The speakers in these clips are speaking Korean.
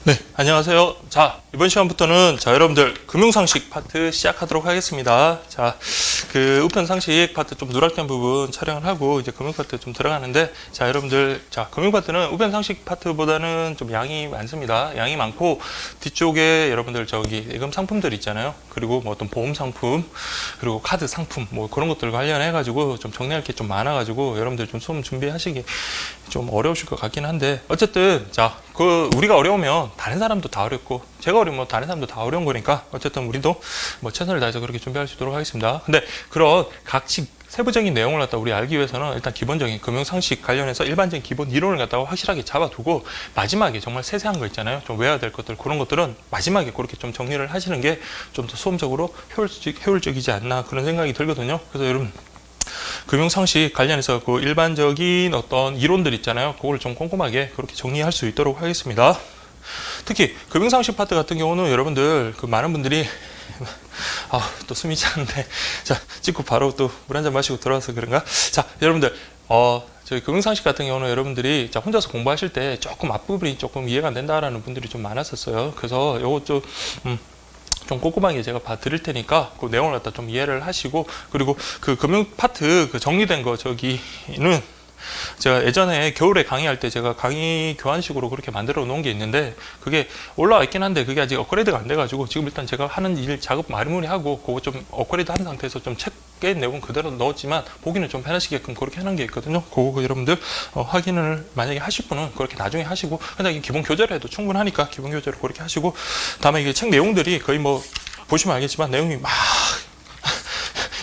네, 안녕하세요. 자, 이번 시간부터는 여러분들 금융상식 파트 시작하도록 하겠습니다. 자, 우편상식 파트 좀 누락된 부분 촬영을 하고 이제 금융 파트 좀 들어가는데, 자, 여러분들, 금융 파트는 우편상식 파트보다는 좀 양이 많습니다. 양이 많고 뒤쪽에 여러분들 예금 상품들 있잖아요. 그리고 뭐 어떤 보험 상품, 그리고 카드 상품 뭐 그런 것들 관련해 가지고 좀 정리할 게 좀 많아 가지고 여러분들 좀 수업 준비하시기 좀 어려우실 것 같긴 한데, 어쨌든 우리가 어려우면 다른 사람도 다 어렵고, 제가 어려우면 다른 사람도 다 어려운 거니까 어쨌든 우리도 뭐 최선을 다해서 그렇게 준비할 수 있도록 하겠습니다. 근데 그런 각식 세부적인 내용을 갖다 우리 알기 위해서는 일단 기본적인 금융상식 관련해서 일반적인 기본 이론을 갖다가 확실하게 잡아두고, 마지막에 정말 세세한 거 있잖아요. 좀 외워야 될 것들, 그런 것들은 마지막에 그렇게 좀 정리를 하시는 게 좀 더 수험적으로 효율적이지 않나 그런 생각이 들거든요. 그래서 여러분, 금융상식 관련해서 그 일반적인 어떤 이론들 있잖아요. 그걸 좀 꼼꼼하게 그렇게 정리할 수 있도록 하겠습니다. 특히 금융상식 파트 같은 경우는 여러분들 많은 분들이 또 숨이 차는데, 자, 찍고 바로 또 물 한잔 마시고 들어와서 그런가? 자, 여러분들, 저희 금융상식 같은 경우는 여러분들이 혼자서 공부하실 때 조금 앞부분이 조금 이해가 안 된다라는 분들이 좀 많았었어요. 그래서 요거 좀 꼼꼼하게 제가 봐드릴 테니까 그 내용을 갖다 좀 이해를 하시고, 그리고 그 금융 파트 정리된 거 저기는 제가 예전에 겨울에 강의할 때 제가 강의 교환식으로 그렇게 만들어 놓은 게 있는데, 그게 올라와 있긴 한데 그게 아직 업그레이드가 안 돼가지고 지금 일단 제가 하는 일 작업 마무리하고 그거 좀 업그레이드 한 상태에서 좀 책의 내용 그대로 넣었지만 보기는 좀 편하시게끔 그렇게 하는 게 있거든요. 그거 여러분들 확인을 만약에 하실 분은 그렇게 나중에 하시고, 그냥 기본 교재로 해도 충분하니까 기본 교재로 그렇게 하시고, 다음에 이게 책 내용들이 거의 뭐 보시면 알겠지만 내용이 막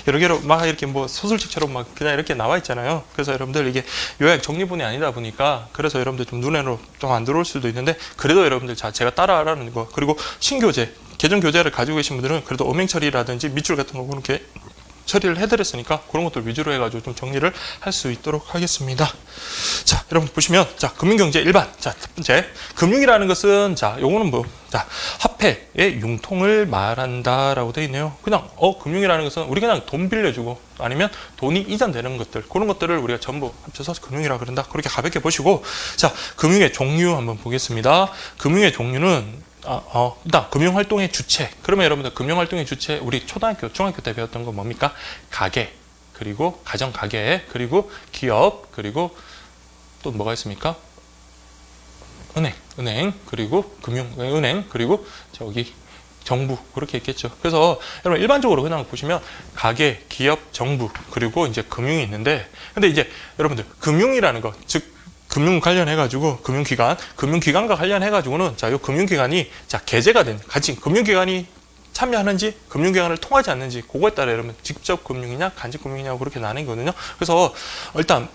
여러 개로 막 이렇게 뭐 소설책처럼 막 그냥 이렇게 나와 있잖아요. 그래서 여러분들 이게 요약 정리본이 아니다 보니까 그래서 여러분들 좀 눈에로 좀 안 들어올 수도 있는데, 그래도 여러분들 제가 따라하라는 거, 그리고 신교재, 개정 교재를 가지고 계신 분들은 그래도 어맹 처리라든지 밑줄 같은 거 그렇게 처리를 해드렸으니까 그런 것들 위주로 해가지고 좀 정리를 할 수 있도록 하겠습니다. 자, 여러분 보시면, 금융경제 일반. 자, 첫 번째. 금융이라는 것은, 요거는 화폐의 융통을 말한다라고 되어 있네요. 그냥, 금융이라는 것은 우리 그냥 돈 빌려주고 아니면 돈이 이전되는 것들, 그런 것들을 우리가 전부 합쳐서 금융이라고 그런다. 그렇게 가볍게 보시고, 금융의 종류 한번 보겠습니다. 금융의 종류는 일단 금융활동의 주체. 그러면 여러분들 금융활동의 주체, 우리 초등학교, 중학교 때 배웠던 거 뭡니까? 가게, 그리고 가정가게, 그리고 기업, 그리고 또 뭐가 있습니까? 은행, 그리고 은행, 그리고 정부, 그렇게 있겠죠. 그래서 여러분 일반적으로 그냥 보시면 가게, 기업, 정부, 그리고 이제 금융이 있는데, 근데 이제 여러분들 금융이라는 거, 즉 금융관련해가지고, 금융기관과 관련해가지고는, 요 금융기관이, 개재가 된, 같이 금융기관이 참여하는지, 금융기관을 통하지 않는지, 그거에 따라 여러분, 직접 금융이냐, 간접 금융이냐, 그렇게 나뉘거든요. 그래서, 일단,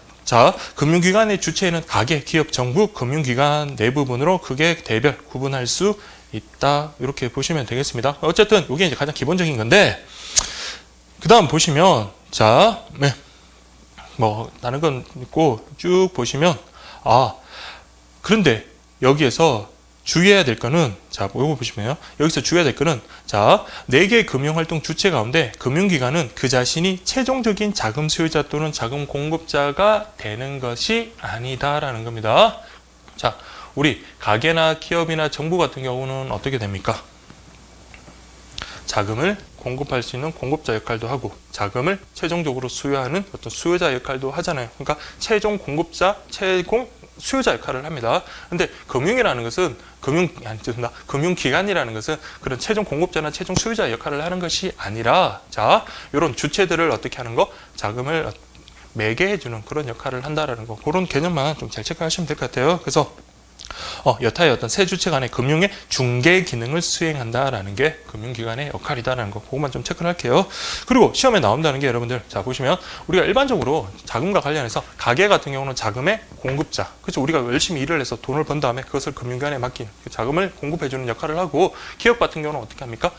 금융기관의 주체는 가계, 기업, 정부, 금융기관 네 부분으로 크게 대별 구분할 수 있다. 이렇게 보시면 되겠습니다. 어쨌든, 이게 이제 가장 기본적인 건데, 그 다음 보시면, 다른 건 있고, 쭉 보시면, 그런데 여기에서 주의해야 될 거는, 요거 보시면요. 여기서 주의해야 될 거는, 4개의 금융활동 주체 가운데 금융기관은 그 자신이 최종적인 자금 수요자 또는 자금 공급자가 되는 것이 아니다라는 겁니다. 우리 가게나 기업이나 정부 같은 경우는 어떻게 됩니까? 자금을 공급할 수 있는 공급자 역할도 하고, 자금을 최종적으로 수요하는 어떤 수요자 역할도 하잖아요. 그러니까 최종 공급자, 수요자 역할을 합니다. 근데 금융이라는 것은 금융기관이라는 것은 그런 최종 공급자나 최종 수요자 역할을 하는 것이 아니라, 이런 주체들을 어떻게 하는 거? 자금을 매개해주는 그런 역할을 한다라는 거. 그런 개념만 좀 잘 체크하시면 될 것 같아요. 그래서 여타의 어떤 세 주체 간의 금융의 중개 기능을 수행한다라는 게 금융기관의 역할이다라는 거, 그것만 좀 체크를 할게요. 그리고 시험에 나온다는 게 여러분들, 보시면 우리가 일반적으로 자금과 관련해서 가계 같은 경우는 자금의 공급자, 그렇죠? 우리가 열심히 일을 해서 돈을 번 다음에 그것을 금융기관에 맡긴 자금을 공급해주는 역할을 하고, 기업 같은 경우는 어떻게 합니까?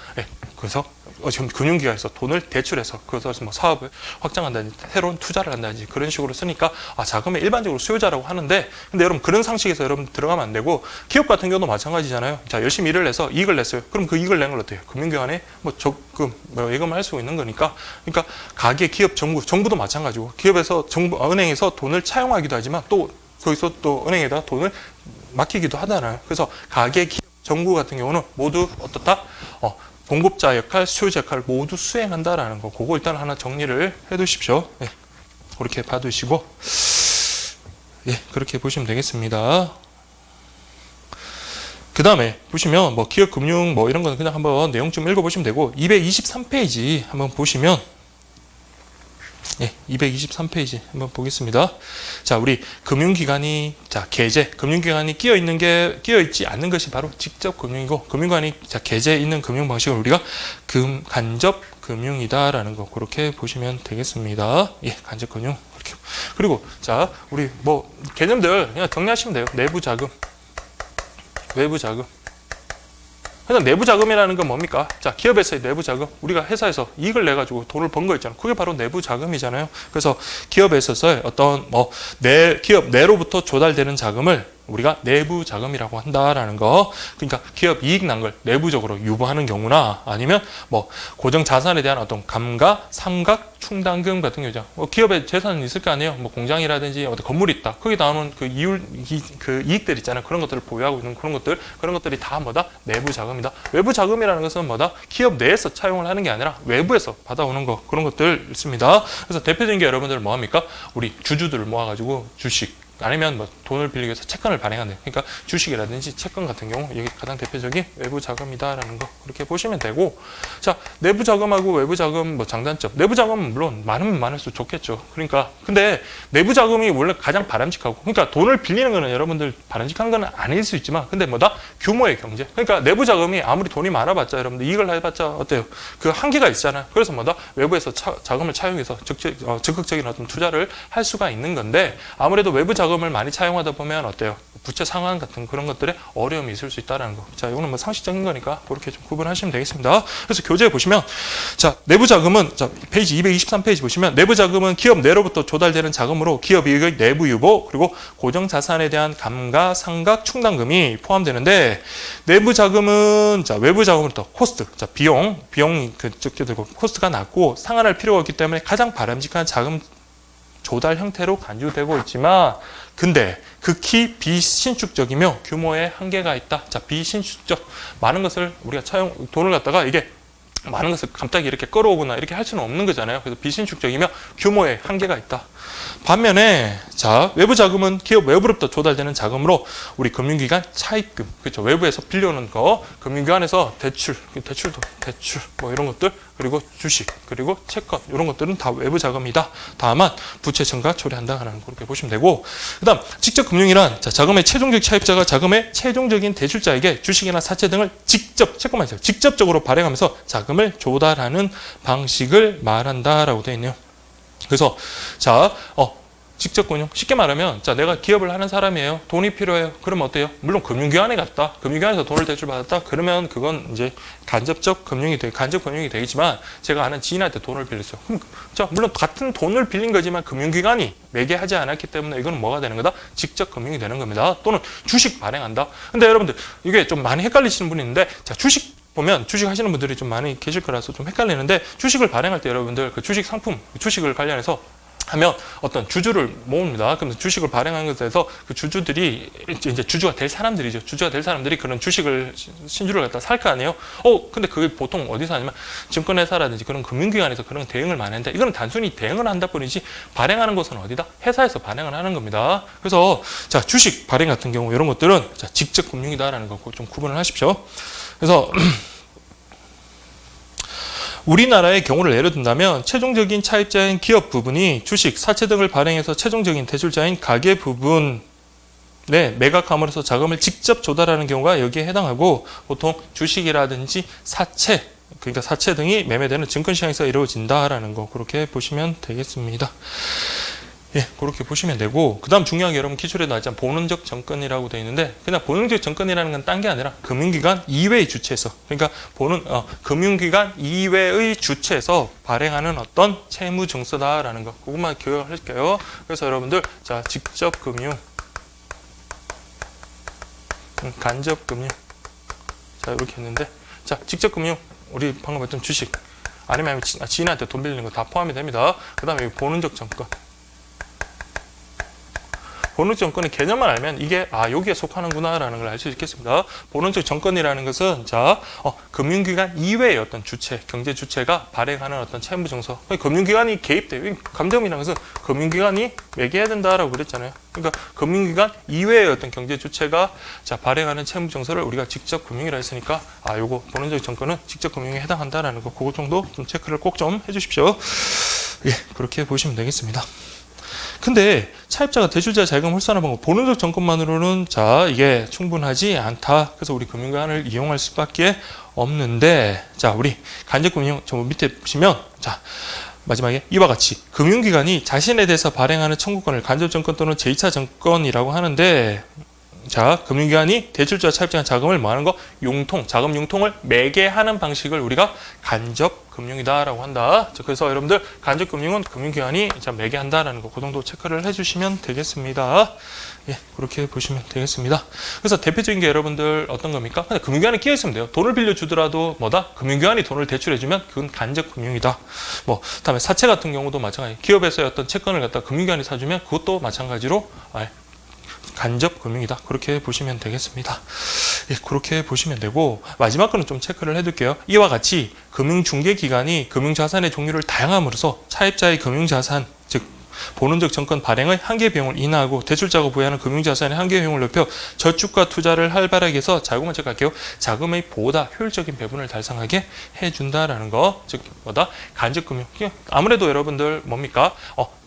그래서 지금 금융기관에서 돈을 대출해서 그것을 뭐 사업을 확장한다든지 새로운 투자를 한다든지 그런 식으로 쓰니까 자금의 일반적으로 수요자라고 하는데, 근데 여러분 그런 상식에서 여러분 들어가면 안 되고, 기업 같은 경우도 마찬가지잖아요. 열심히 일을 해서 이익을 냈어요. 그럼 그 이익을 낸 걸 어때요? 금융기관에 적금, 예금을 할 수 있는 거니까. 그러니까 가계, 기업, 정부도 마찬가지고, 기업에서 은행에서 돈을 차용하기도 하지만 또 거기서 또 은행에다 돈을 맡기기도 하잖아요. 그래서 가계, 기업, 정부 같은 경우는 모두 어떻다? 공급자 역할, 수요자 역할 모두 수행한다라는 거. 그거 일단 하나 정리를 해두십시오. 예, 그렇게 봐두시고, 예, 그렇게 보시면 되겠습니다. 그 다음에 보시면 뭐 기업 금융 뭐 이런 거는 그냥 한번 내용 좀 읽어보시면 되고, 223페이지 한번 보시면, 예, 223페이지 한번 보겠습니다. 자, 우리 금융기관이, 자, 계제, 금융기관이 끼어있지 않는 것이 바로 직접 금융이고, 금융기관이, 자, 계제에 있는 금융 방식을 우리가 간접 금융이다라는 거, 그렇게 보시면 되겠습니다. 예, 간접 금융. 이렇게. 그리고, 자, 우리 뭐, 개념들 그냥 정리하시면 돼요. 내부 자금, 외부 자금. 그냥 내부 자금이라는 건 뭡니까? 자, 기업에서의 내부 자금. 우리가 회사에서 이익을 내가지고 돈을 번 거 있잖아요. 그게 바로 내부 자금이잖아요. 그래서 기업에 있어서의 어떤 기업 내로부터 조달되는 자금을 우리가 내부 자금이라고 한다라는 거. 그러니까 기업 이익 난 걸 내부적으로 유보하는 경우나 아니면 뭐 고정 자산에 대한 어떤 감가, 상각, 충당금 같은 경우죠. 기업에 재산이 있을 거 아니에요. 뭐 공장이라든지 어떤 건물이 있다. 거기 나오는 그 이익들 있잖아요. 그런 것들을 보유하고 있는 그런 것들이 다 뭐다? 내부 자금이다. 외부 자금이라는 것은 뭐다? 기업 내에서 차용을 하는 게 아니라 외부에서 받아오는 거, 그런 것들 있습니다. 그래서 대표적인 게 여러분들 뭐 합니까? 우리 주주들을 모아가지고 주식, 아니면 뭐 돈을 빌리기 위해서 채권을 발행한대요. 그러니까 주식이라든지 채권 같은 경우 이게 가장 대표적인 외부 자금이다라는 거, 그렇게 보시면 되고, 자, 내부 자금하고 외부 자금 뭐 장단점. 내부 자금은 물론 많으면 많을수록 좋겠죠. 그러니까 근데 내부 자금이 원래 가장 바람직하고, 그러니까 돈을 빌리는 거는 여러분들 바람직한 거는 아닐 수 있지만, 근데 뭐다? 규모의 경제. 그러니까 내부 자금이 아무리 돈이 많아봤자 여러분들 이익을 해봤자 어때요? 그 한계가 있잖아요. 그래서 뭐다? 외부에서 자금을 차용해서 적극적인 어떤 투자를 할 수가 있는 건데, 아무래도 외부 자금을 많이 차용하다 보면 어때요? 부채 상환 같은 그런 것들에 어려움이 있을 수 있다는 거. 자, 이거는 뭐 상식적인 거니까 그렇게 좀 구분하시면 되겠습니다. 그래서 교재에 보시면, 자, 내부 자금은, 자, 페이지 223페이지 보시면, 내부 자금은 기업 내로부터 조달되는 자금으로 기업 이익의 내부 유보, 그리고 고정 자산에 대한 감가, 상각, 충당금이 포함되는데, 내부 자금은, 자, 외부 자금부터 코스트, 자, 비용이 코스트가 낮고 상환할 필요가 없기 때문에 가장 바람직한 자금 조달 형태로 간주되고 있지만, 근데 극히 비신축적이며 규모에 한계가 있다. 자, 비신축적. 많은 것을 우리가 돈을 갖다가 이게 많은 것을 갑자기 이렇게 끌어오거나 이렇게 할 수는 없는 거잖아요. 그래서 비신축적이며 규모에 한계가 있다. 반면에, 자, 외부 자금은 기업 외부로부터 조달되는 자금으로 우리 금융기관 차입금, 그렇죠. 외부에서 빌려오는 거, 금융기관에서 대출, 뭐 이런 것들, 그리고 주식, 그리고 채권, 이런 것들은 다 외부 자금이다. 다만 부채 증가 처리한다는 그렇게 보시면 되고, 그다음 직접 금융이란, 자, 자금의 최종적 차입자가 자금의 최종적인 대출자에게 주식이나 사채 등을 직접적으로 발행하면서 자금을 조달하는 방식을 말한다라고 되어 있네요. 그래서, 자, 직접 금융. 쉽게 말하면, 자, 내가 기업을 하는 사람이에요. 돈이 필요해요. 그러면 어때요? 물론 금융기관에 갔다. 금융기관에서 돈을 대출받았다. 그러면 그건 이제 간접 금융이 되겠지만, 제가 아는 지인한테 돈을 빌렸어요. 자, 물론 같은 돈을 빌린 거지만 금융기관이 매개하지 않았기 때문에 이거는 뭐가 되는 거다? 직접 금융이 되는 겁니다. 또는 주식 발행한다. 근데 여러분들, 이게 좀 많이 헷갈리시는 분이 있는데, 자, 주식 하시는 분들이 좀 많이 계실 거라서 좀 헷갈리는데, 주식을 발행할 때 여러분들 그 주식 상품, 주식을 관련해서 하면 어떤 주주를 모읍니다. 그럼 주식을 발행하는 것에 대해서 그 주주들이 이제 주주가 될 사람들이죠. 주주가 될 사람들이 그런 주식을 신주를 갖다 살 거 아니에요. 근데 그게 보통 어디서 하냐면 증권회사라든지 그런 금융기관에서 그런 대응을 많이 하는데, 이거는 단순히 대응을 한다 뿐이지 발행하는 곳은 어디다? 회사에서 발행을 하는 겁니다. 그래서 자, 주식 발행 같은 경우 이런 것들은 자, 직접 금융이다라는 거 좀 구분을 하십시오. 그래서 우리나라의 경우를 예를 든다면 최종적인 차입자인 기업 부분이 주식, 사채 등을 발행해서 최종적인 대출자인 가계 부분에 매각함으로써 자금을 직접 조달하는 경우가 여기에 해당하고, 보통 주식이라든지 사채, 그러니까 사채 등이 매매되는 증권시장에서 이루어진다라는 거, 그렇게 보시면 되겠습니다. 예, 그렇게 보시면 되고, 그 다음 중요한 게 여러분 기출에 나왔잖아요. 본원적 정권이라고 되어 있는데, 그냥 본원적 정권이라는 건 딴 게 아니라 금융기관 이외의 주체에서, 그러니까 금융기관 이외의 주체에서 발행하는 어떤 채무증서다라는 거, 그것만 교육할게요. 그래서 여러분들, 자, 직접 금융, 간접 금융, 자, 이렇게 했는데, 자, 직접 금융, 우리 방금 봤던 주식, 아니면 지인한테 돈 빌리는 거 다 포함이 됩니다. 그 다음에 본원적 정권. 본원적 정권의 개념만 알면 이게 여기에 속하는구나라는 걸 알 수 있겠습니다. 본원적 정권이라는 것은 자 금융기관 이외의 어떤 주체, 경제 주체가 발행하는 어떤 채무 정서, 금융기관이 개입돼요. 감정이라는 것은 금융기관이 매개해야 된다라고 그랬잖아요. 그러니까 금융기관 이외의 어떤 경제 주체가 발행하는 채무 정서를 우리가 직접 금융이라 했으니까 요거 본원적 정권은 직접 금융에 해당한다라는 거, 그거 정도 좀 체크를 꼭 좀 해주십시오. 예, 그렇게 보시면 되겠습니다. 근데 차입자가 대출자 자금 홀수하는 방법, 본원적 정권만으로는 이게 충분하지 않다. 그래서 우리 금융기관을 이용할 수밖에 없는데, 우리 간접금융 저 밑에 보시면 마지막에 이와 같이 금융기관이 자신에 대해서 발행하는 청구권을 간접정권 또는 제2차 정권이라고 하는데, 금융기관이 대출자 차입자 자금을 뭐하는 거? 자금 융통을 매개하는 방식을 우리가 간접금융이다라고 한다. 그래서 여러분들 간접금융은 금융기관이 매개한다라는 거, 그 정도 체크를 해주시면 되겠습니다. 예, 그렇게 보시면 되겠습니다. 그래서 대표적인 게 여러분들 어떤 겁니까? 그냥 금융기관에 끼어 있으면 돼요. 돈을 빌려주더라도 금융기관이 돈을 대출해주면 그건 간접금융이다. 다음에 사채 같은 경우도 마찬가지. 기업에서의 어떤 채권을 갖다 금융기관이 사주면 그것도 마찬가지로 간접금융이다. 그렇게 보시면 되겠습니다. 예, 그렇게 보시면 되고, 마지막 거는 좀 체크를 해둘게요. 이와 같이 금융중개기관이 금융자산의 종류를 다양함으로써 차입자의 금융자산, 즉 본원적 정권 발행의 한계 비용을 인하하고 대출자가 부여하는 금융자산의 한계 비용을 높여 저축과 투자를 활발하게 해서 자금을 체크할게요. 자금의 보다 효율적인 배분을 달성하게 해준다라는 거, 즉 간접금융. 아무래도 여러분들 뭡니까?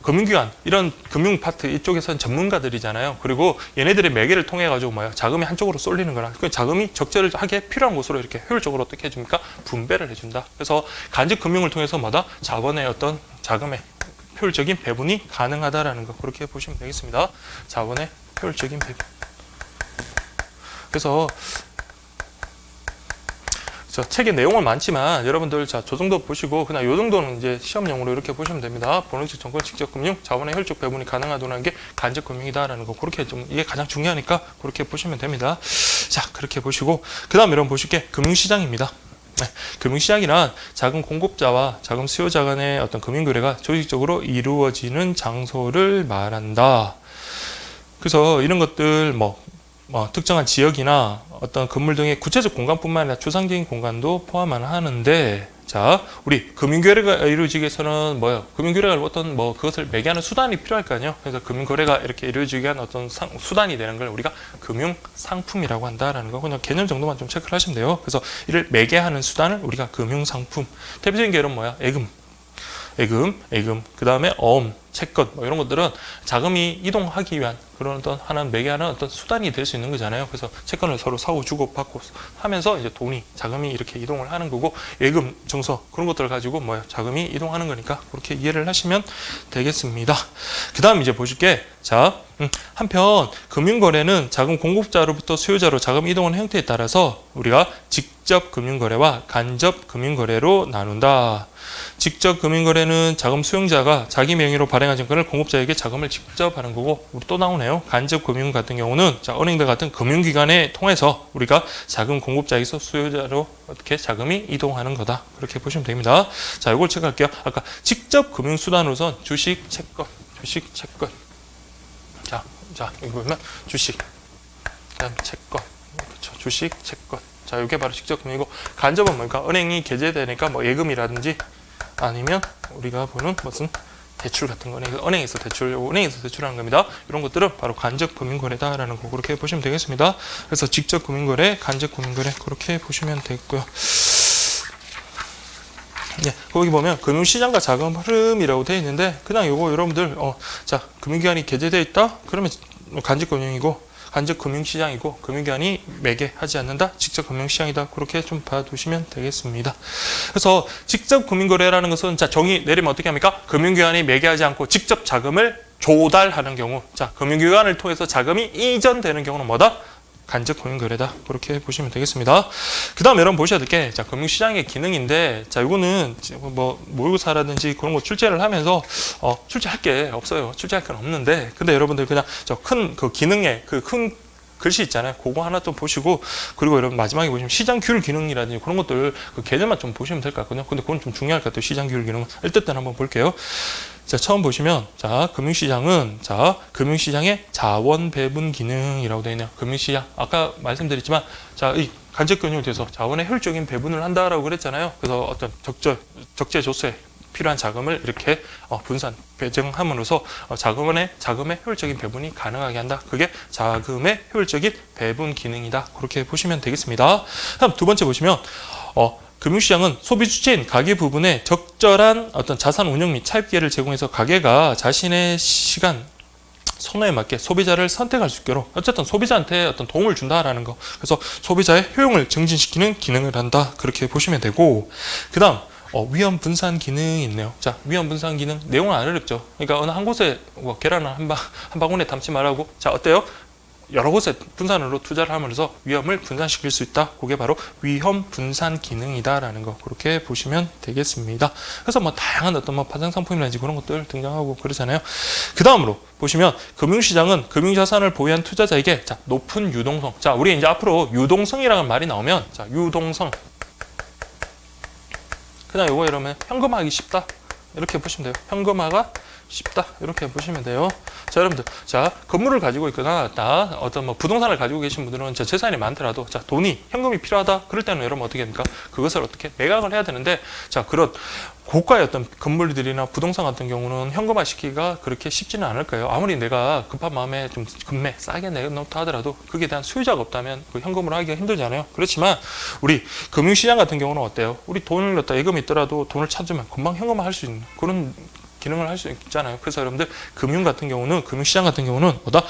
금융기관, 이런 금융 파트 이쪽에서는 전문가들이잖아요. 그리고 얘네들의 매개를 통해 가지고 자금이 한쪽으로 쏠리는 거라. 그 자금이 적절하게 필요한 곳으로 이렇게 효율적으로 어떻게 해줍니까? 분배를 해준다. 그래서 간접금융을 통해서 자본의 어떤 자금의 효율적인 배분이 가능하다라는 거, 그렇게 보시면 되겠습니다. 자본의 효율적인 배분. 그래서 책의 내용은 많지만 여러분들 저 정도 보시고 그냥 요 정도는 이제 시험용으로 이렇게 보시면 됩니다. 본원적 정권 직접금융, 자본의 효율적 배분이 가능하다는 게 간접금융이다라는 거, 그렇게 좀 이게 가장 중요하니까 그렇게 보시면 됩니다. 그렇게 보시고 그다음 여러분 보실 게 금융시장입니다. 금융시장이란 자금 공급자와 자금 수요자 간의 어떤 금융거래가 조직적으로 이루어지는 장소를 말한다. 그래서 이런 것들 특정한 지역이나 어떤 건물 등의 구체적 공간뿐만 아니라 추상적인 공간도 포함을 하는데, 우리 금융거래가 이루어지기 위해서는 금융거래가 어떤 그것을 매개하는 수단이 필요할 거 아니에요. 그래서 금융거래가 이렇게 이루어지기 위한 어떤 수단이 되는 걸 우리가 금융상품이라고 한다라는 거, 그냥 개념 정도만 좀 체크를 하시면 돼요. 그래서 이를 매개하는 수단을 우리가 금융상품. 대표적인 게 이런 예금, 그 다음에 어음, 채권, 이런 것들은 자금이 이동하기 위한 그런 어떤 하나는 매개하는 어떤 수단이 될 수 있는 거잖아요. 그래서 채권을 서로 사고 주고 받고 하면서 이제 자금이 이렇게 이동을 하는 거고, 예금, 정서, 그런 것들을 가지고 자금이 이동하는 거니까 그렇게 이해를 하시면 되겠습니다. 그 다음 이제 보실 게, 한편 금융거래는 자금 공급자로부터 수요자로 자금 이동하는 형태에 따라서 우리가 직접 금융거래와 간접 금융거래로 나눈다. 직접 금융거래는 자금 수용자가 자기 명의로 발행한 증권을 공급자에게 자금을 직접 하는 거고, 우리 또 나오네요. 간접 금융 같은 경우는 은행들 같은 금융기관에 통해서 우리가 자금 공급자에게서 수요자로 어떻게 자금이 이동하는 거다. 그렇게 보시면 됩니다. 이걸 체크할게요. 아까 직접 금융수단으로선 주식, 채권. 이거 보면 주식, 그다음 채권, 그렇죠. 주식, 채권. 이게 바로 직접 금융이고, 간접은 뭡니까? 은행이 개재되니까 예금이라든지 아니면 우리가 보는 무슨 대출 같은 거네. 은행에서 대출하는 겁니다. 이런 것들은 바로 간접 금융거래다라는 거, 그렇게 보시면 되겠습니다. 그래서 직접 금융거래, 간접 금융거래, 그렇게 보시면 되겠고요. 네, 거기 보면 금융시장과 자금 흐름이라고 되어 있는데, 그냥 요거 여러분들 금융기관이 개재되어 있다? 그러면 간접금융이고, 간접금융시장이고, 금융기관이 매개하지 않는다? 직접 금융시장이다. 그렇게 좀 봐두시면 되겠습니다. 그래서 직접 금융거래라는 것은 정의 내리면 어떻게 합니까? 금융기관이 매개하지 않고 직접 자금을 조달하는 경우, 금융기관을 통해서 자금이 이전되는 경우는 뭐다? 간접 금융거래다. 그렇게 보시면 되겠습니다. 그 다음 여러분 보셔야 될 게, 금융시장의 기능인데, 이거는 모의고사라든지 그런 거 출제를 하면서, 출제할 게 없어요. 출제할 건 없는데, 근데 여러분들 그냥 큰 기능에 큰 글씨 있잖아요. 그거 하나 좀 보시고, 그리고 여러분 마지막에 보시면 시장 규율 기능이라든지 그런 것들 개념만 좀 보시면 될 것 같거든요. 근데 그건 좀 중요할 것 같아요. 시장 규율 기능은. 일단 한번 볼게요. 자, 처음 보시면, 자, 금융시장은, 자, 금융시장의 자원 배분 기능이라고 되어 있네요. 금융시장. 아까 말씀드렸지만, 자, 이 간접금융에 대해서 자원의 효율적인 배분을 한다라고 그랬잖아요. 그래서 어떤 적재조소에 필요한 자금을 이렇게 분산, 배정함으로써 자금의 효율적인 배분이 가능하게 한다. 그게 자금의 효율적인 배분 기능이다. 그렇게 보시면 되겠습니다. 다음 두 번째 보시면, 금융시장은 소비 주체인 가계 부분에 적절한 어떤 자산 운영 및 차입 기회를 제공해서 가계가 자신의 시간, 선호에 맞게 소비자를 선택할 수 있도록 어쨌든 소비자한테 어떤 도움을 준다라는 거. 그래서 소비자의 효용을 증진시키는 기능을 한다. 그렇게 보시면 되고, 그 다음 위험 분산 기능이 있네요. 자, 위험 분산 기능 내용은 안 어렵죠. 그러니까 어느 한 곳에 계란을 한 바구니에 담지 말라고. 자, 어때요? 여러 곳에 분산으로 투자를 함으로써 위험을 분산시킬 수 있다. 그게 바로 위험 분산 기능이다라는 거. 그렇게 보시면 되겠습니다. 그래서 뭐 다양한 어떤 뭐 파생 상품이라든지 그런 것들 등장하고 그러잖아요. 그 다음으로 보시면 금융시장은 금융자산을 보유한 투자자에게 자, 높은 유동성. 자, 우리 이제 앞으로 유동성이라는 말이 나오면 자, 유동성. 그냥 요거 이러면 현금화하기 쉽다. 이렇게 보시면 돼요. 현금화가 쉽다. 이렇게 보시면 돼요. 자, 여러분들. 자, 건물을 가지고 있거나, 어떤 뭐 부동산을 가지고 계신 분들은 자, 재산이 많더라도, 자, 돈이, 현금이 필요하다. 그럴 때는 여러분 어떻게 됩니까? 그것을 어떻게 매각을 해야 되는데, 자, 그런 고가의 어떤 건물들이나 부동산 같은 경우는 현금화 시키기가 그렇게 쉽지는 않을 거예요. 아무리 내가 급한 마음에 좀 금매 싸게 내놓다 하더라도 그게 대한 수요자가 없다면 그 현금으로 하기가 힘들잖아요. 그렇지만 우리 금융시장 같은 경우는 어때요? 우리 돈을 갖다 예금이 있더라도 돈을 찾으면 금방 현금화 할 수 있는 그런 기능을 할 수 있잖아요. 그래서 여러분들 금융시장 같은 경우는 뭐다?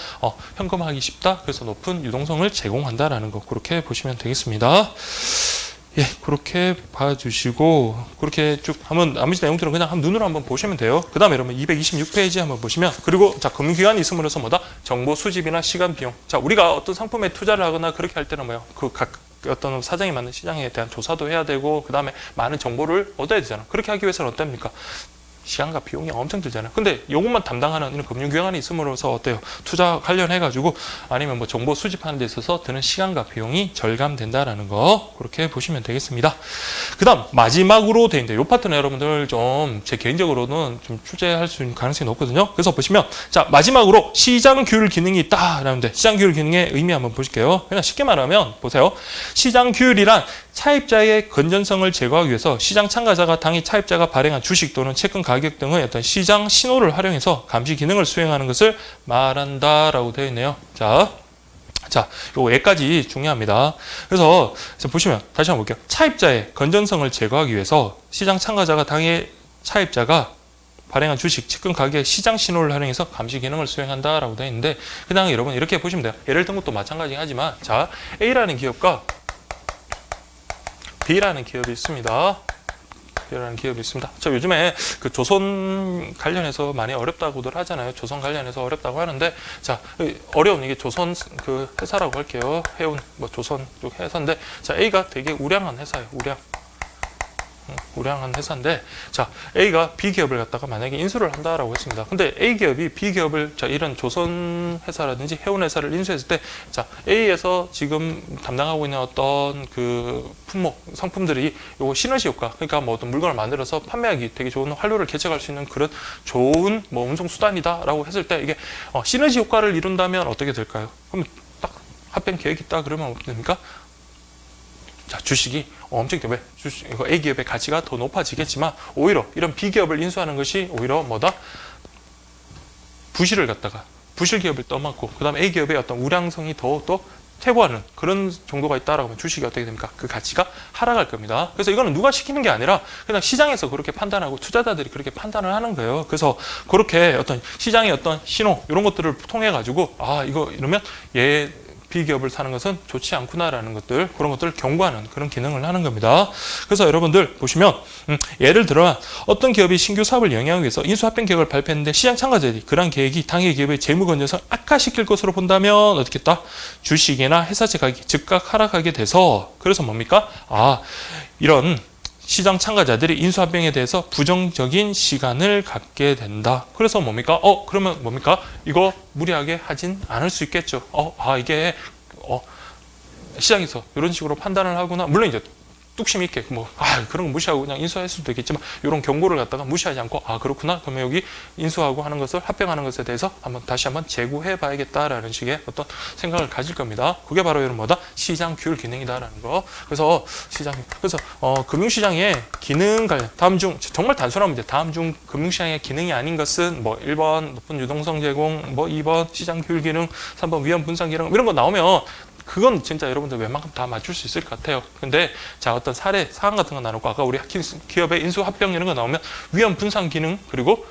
현금화하기 쉽다. 그래서 높은 유동성을 제공한다라는 거 그렇게 보시면 되겠습니다. 예, 그렇게 봐주시고 그렇게 쭉 한번 나머지 내용들은 그냥 눈으로 한번 보시면 돼요. 그 다음에 여러분 226페이지 한번 보시면 그리고 자 금융기관이 있음으로써 뭐다? 정보 수집이나 시간 비용. 자 우리가 어떤 상품에 투자를 하거나 그렇게 할 때는 뭐예요? 그 각 어떤 사정에 맞는 시장에 대한 조사도 해야 되고 그 다음에 많은 정보를 얻어야 되잖아. 그렇게 하기 위해서는 어떻습니까? 시간과 비용이 엄청 들잖아요. 근데 이것만 담당하는 이런 금융기관이 있음으로써 어때요? 투자 관련해가지고 아니면 뭐 정보 수집하는 데 있어서 드는 시간과 비용이 절감된다라는 거 그렇게 보시면 되겠습니다. 그 다음 마지막으로 돼 있는데 이 파트는 여러분들 좀 제 개인적으로는 좀 출제할 수 있는 가능성이 높거든요. 그래서 보시면 자 마지막으로 시장 규율 기능이 있다라는데 시장 규율 기능의 의미 한번 보실게요. 그냥 쉽게 말하면 보세요. 시장 규율이란 차입자의 건전성을 제거하기 위해서 시장 참가자가 당일 차입자가 발행한 주식 또는 채권 가격 등의 어떤 시장 신호를 활용해서 감시 기능을 수행하는 것을 말한다라고 되어 있네요. 자, 요 예까지 중요합니다. 그래서 보시면 다시 한번 볼게요. 차입자의 건전성을 제거하기 위해서 시장 참가자가 당일 차입자가 발행한 주식, 채권 가격의 시장 신호를 활용해서 감시 기능을 수행한다라고 되어 있는데 그냥 여러분 이렇게 보시면 돼요. 예를 든 것도 마찬가지긴 하지만 자, A라는 기업과 B라는 기업이 있습니다. B라는 기업이 있습니다. 저 요즘에 그 조선 관련해서 많이 어렵다고들 하잖아요. 조선 관련해서 어렵다고 하는데, 자, 어려운 이게 조선 그 회사라고 할게요. 해운, 뭐 조선 쪽 회사인데, 자, A가 되게 우량한 회사예요. 우량한 회사인데, 자, A가 B기업을 갖다가 만약에 인수를 한다라고 했습니다. 근데 A기업이 B기업을, 자, 이런 조선 회사라든지 해운 회사를 인수했을 때, 자, A에서 지금 담당하고 있는 어떤 그 품목, 상품들이 요거 시너지 효과, 그러니까 뭐 어떤 물건을 만들어서 판매하기 되게 좋은 활로를 개척할 수 있는 그런 좋은 뭐 운송 수단이다라고 했을 때 이게 시너지 효과를 이룬다면 어떻게 될까요? 그럼 딱 합병 계획이 있다 그러면 어떻게 됩니까? 자, 주식이 엄청 왜 이거 A기업의 가치가 더 높아지겠지만 오히려 이런 B기업을 인수하는 것이 오히려 뭐다? 부실 기업을 떠맡고 그 다음에 A기업의 어떤 우량성이 더욱더 퇴보하는 그런 정도가 있다라고 하면 주식이 어떻게 됩니까? 그 가치가 하락할 겁니다. 그래서 이거는 누가 시키는 게 아니라 그냥 시장에서 그렇게 판단하고 투자자들이 그렇게 판단을 하는 거예요. 그래서 그렇게 어떤 시장의 어떤 신호 이런 것들을 통해 가지고 이거 이러면 B기업을 사는 것은 좋지 않구나라는 것들, 그런 것들을 경고하는 그런 기능을 하는 겁니다. 그래서 여러분들 보시면 예를 들어 어떤 기업이 신규 사업을 영위하기 위해서 인수합병 계획을 발표했는데 시장 참가자들이 그러한 계획이 당해 기업의 재무 건전성을 악화시킬 것으로 본다면 어떻게 했다? 주식이나 회사채 가격이 즉각 하락하게 돼서 그래서 뭡니까? 이런 시장 참가자들이 인수합병에 대해서 부정적인 시간을 갖게 된다. 그래서 뭡니까? 그러면 뭡니까? 이거 무리하게 하진 않을 수 있겠죠. 이게 시장에서 이런 식으로 판단을 하구나. 물론 이제 뚝심 있게 그런 거 무시하고 그냥 인수할 수도 있겠지만 이런 경고를 갖다가 무시하지 않고 그렇구나. 그러면 여기 인수하고 하는 것을 합병하는 것에 대해서 다시 한번 재고해 봐야겠다라는 식의 어떤 생각을 가질 겁니다. 그게 바로 이런 시장 규율 기능이다라는 거. 그래서 금융시장의 기능 관련 다음 중 정말 단순한 문제. 다음 중 금융시장의 기능이 아닌 것은 1번 높은 유동성 제공, 2번 시장 규율 기능, 3번 위험 분산 기능 이런 거 나오면 그건 진짜 여러분들 웬만큼 다 맞출 수 있을 것 같아요. 근데 어떤 사례 사항 같은 거 나누고 아까 우리 기업의 인수 합병 이런 거 나오면 위험 분산 기능 그리고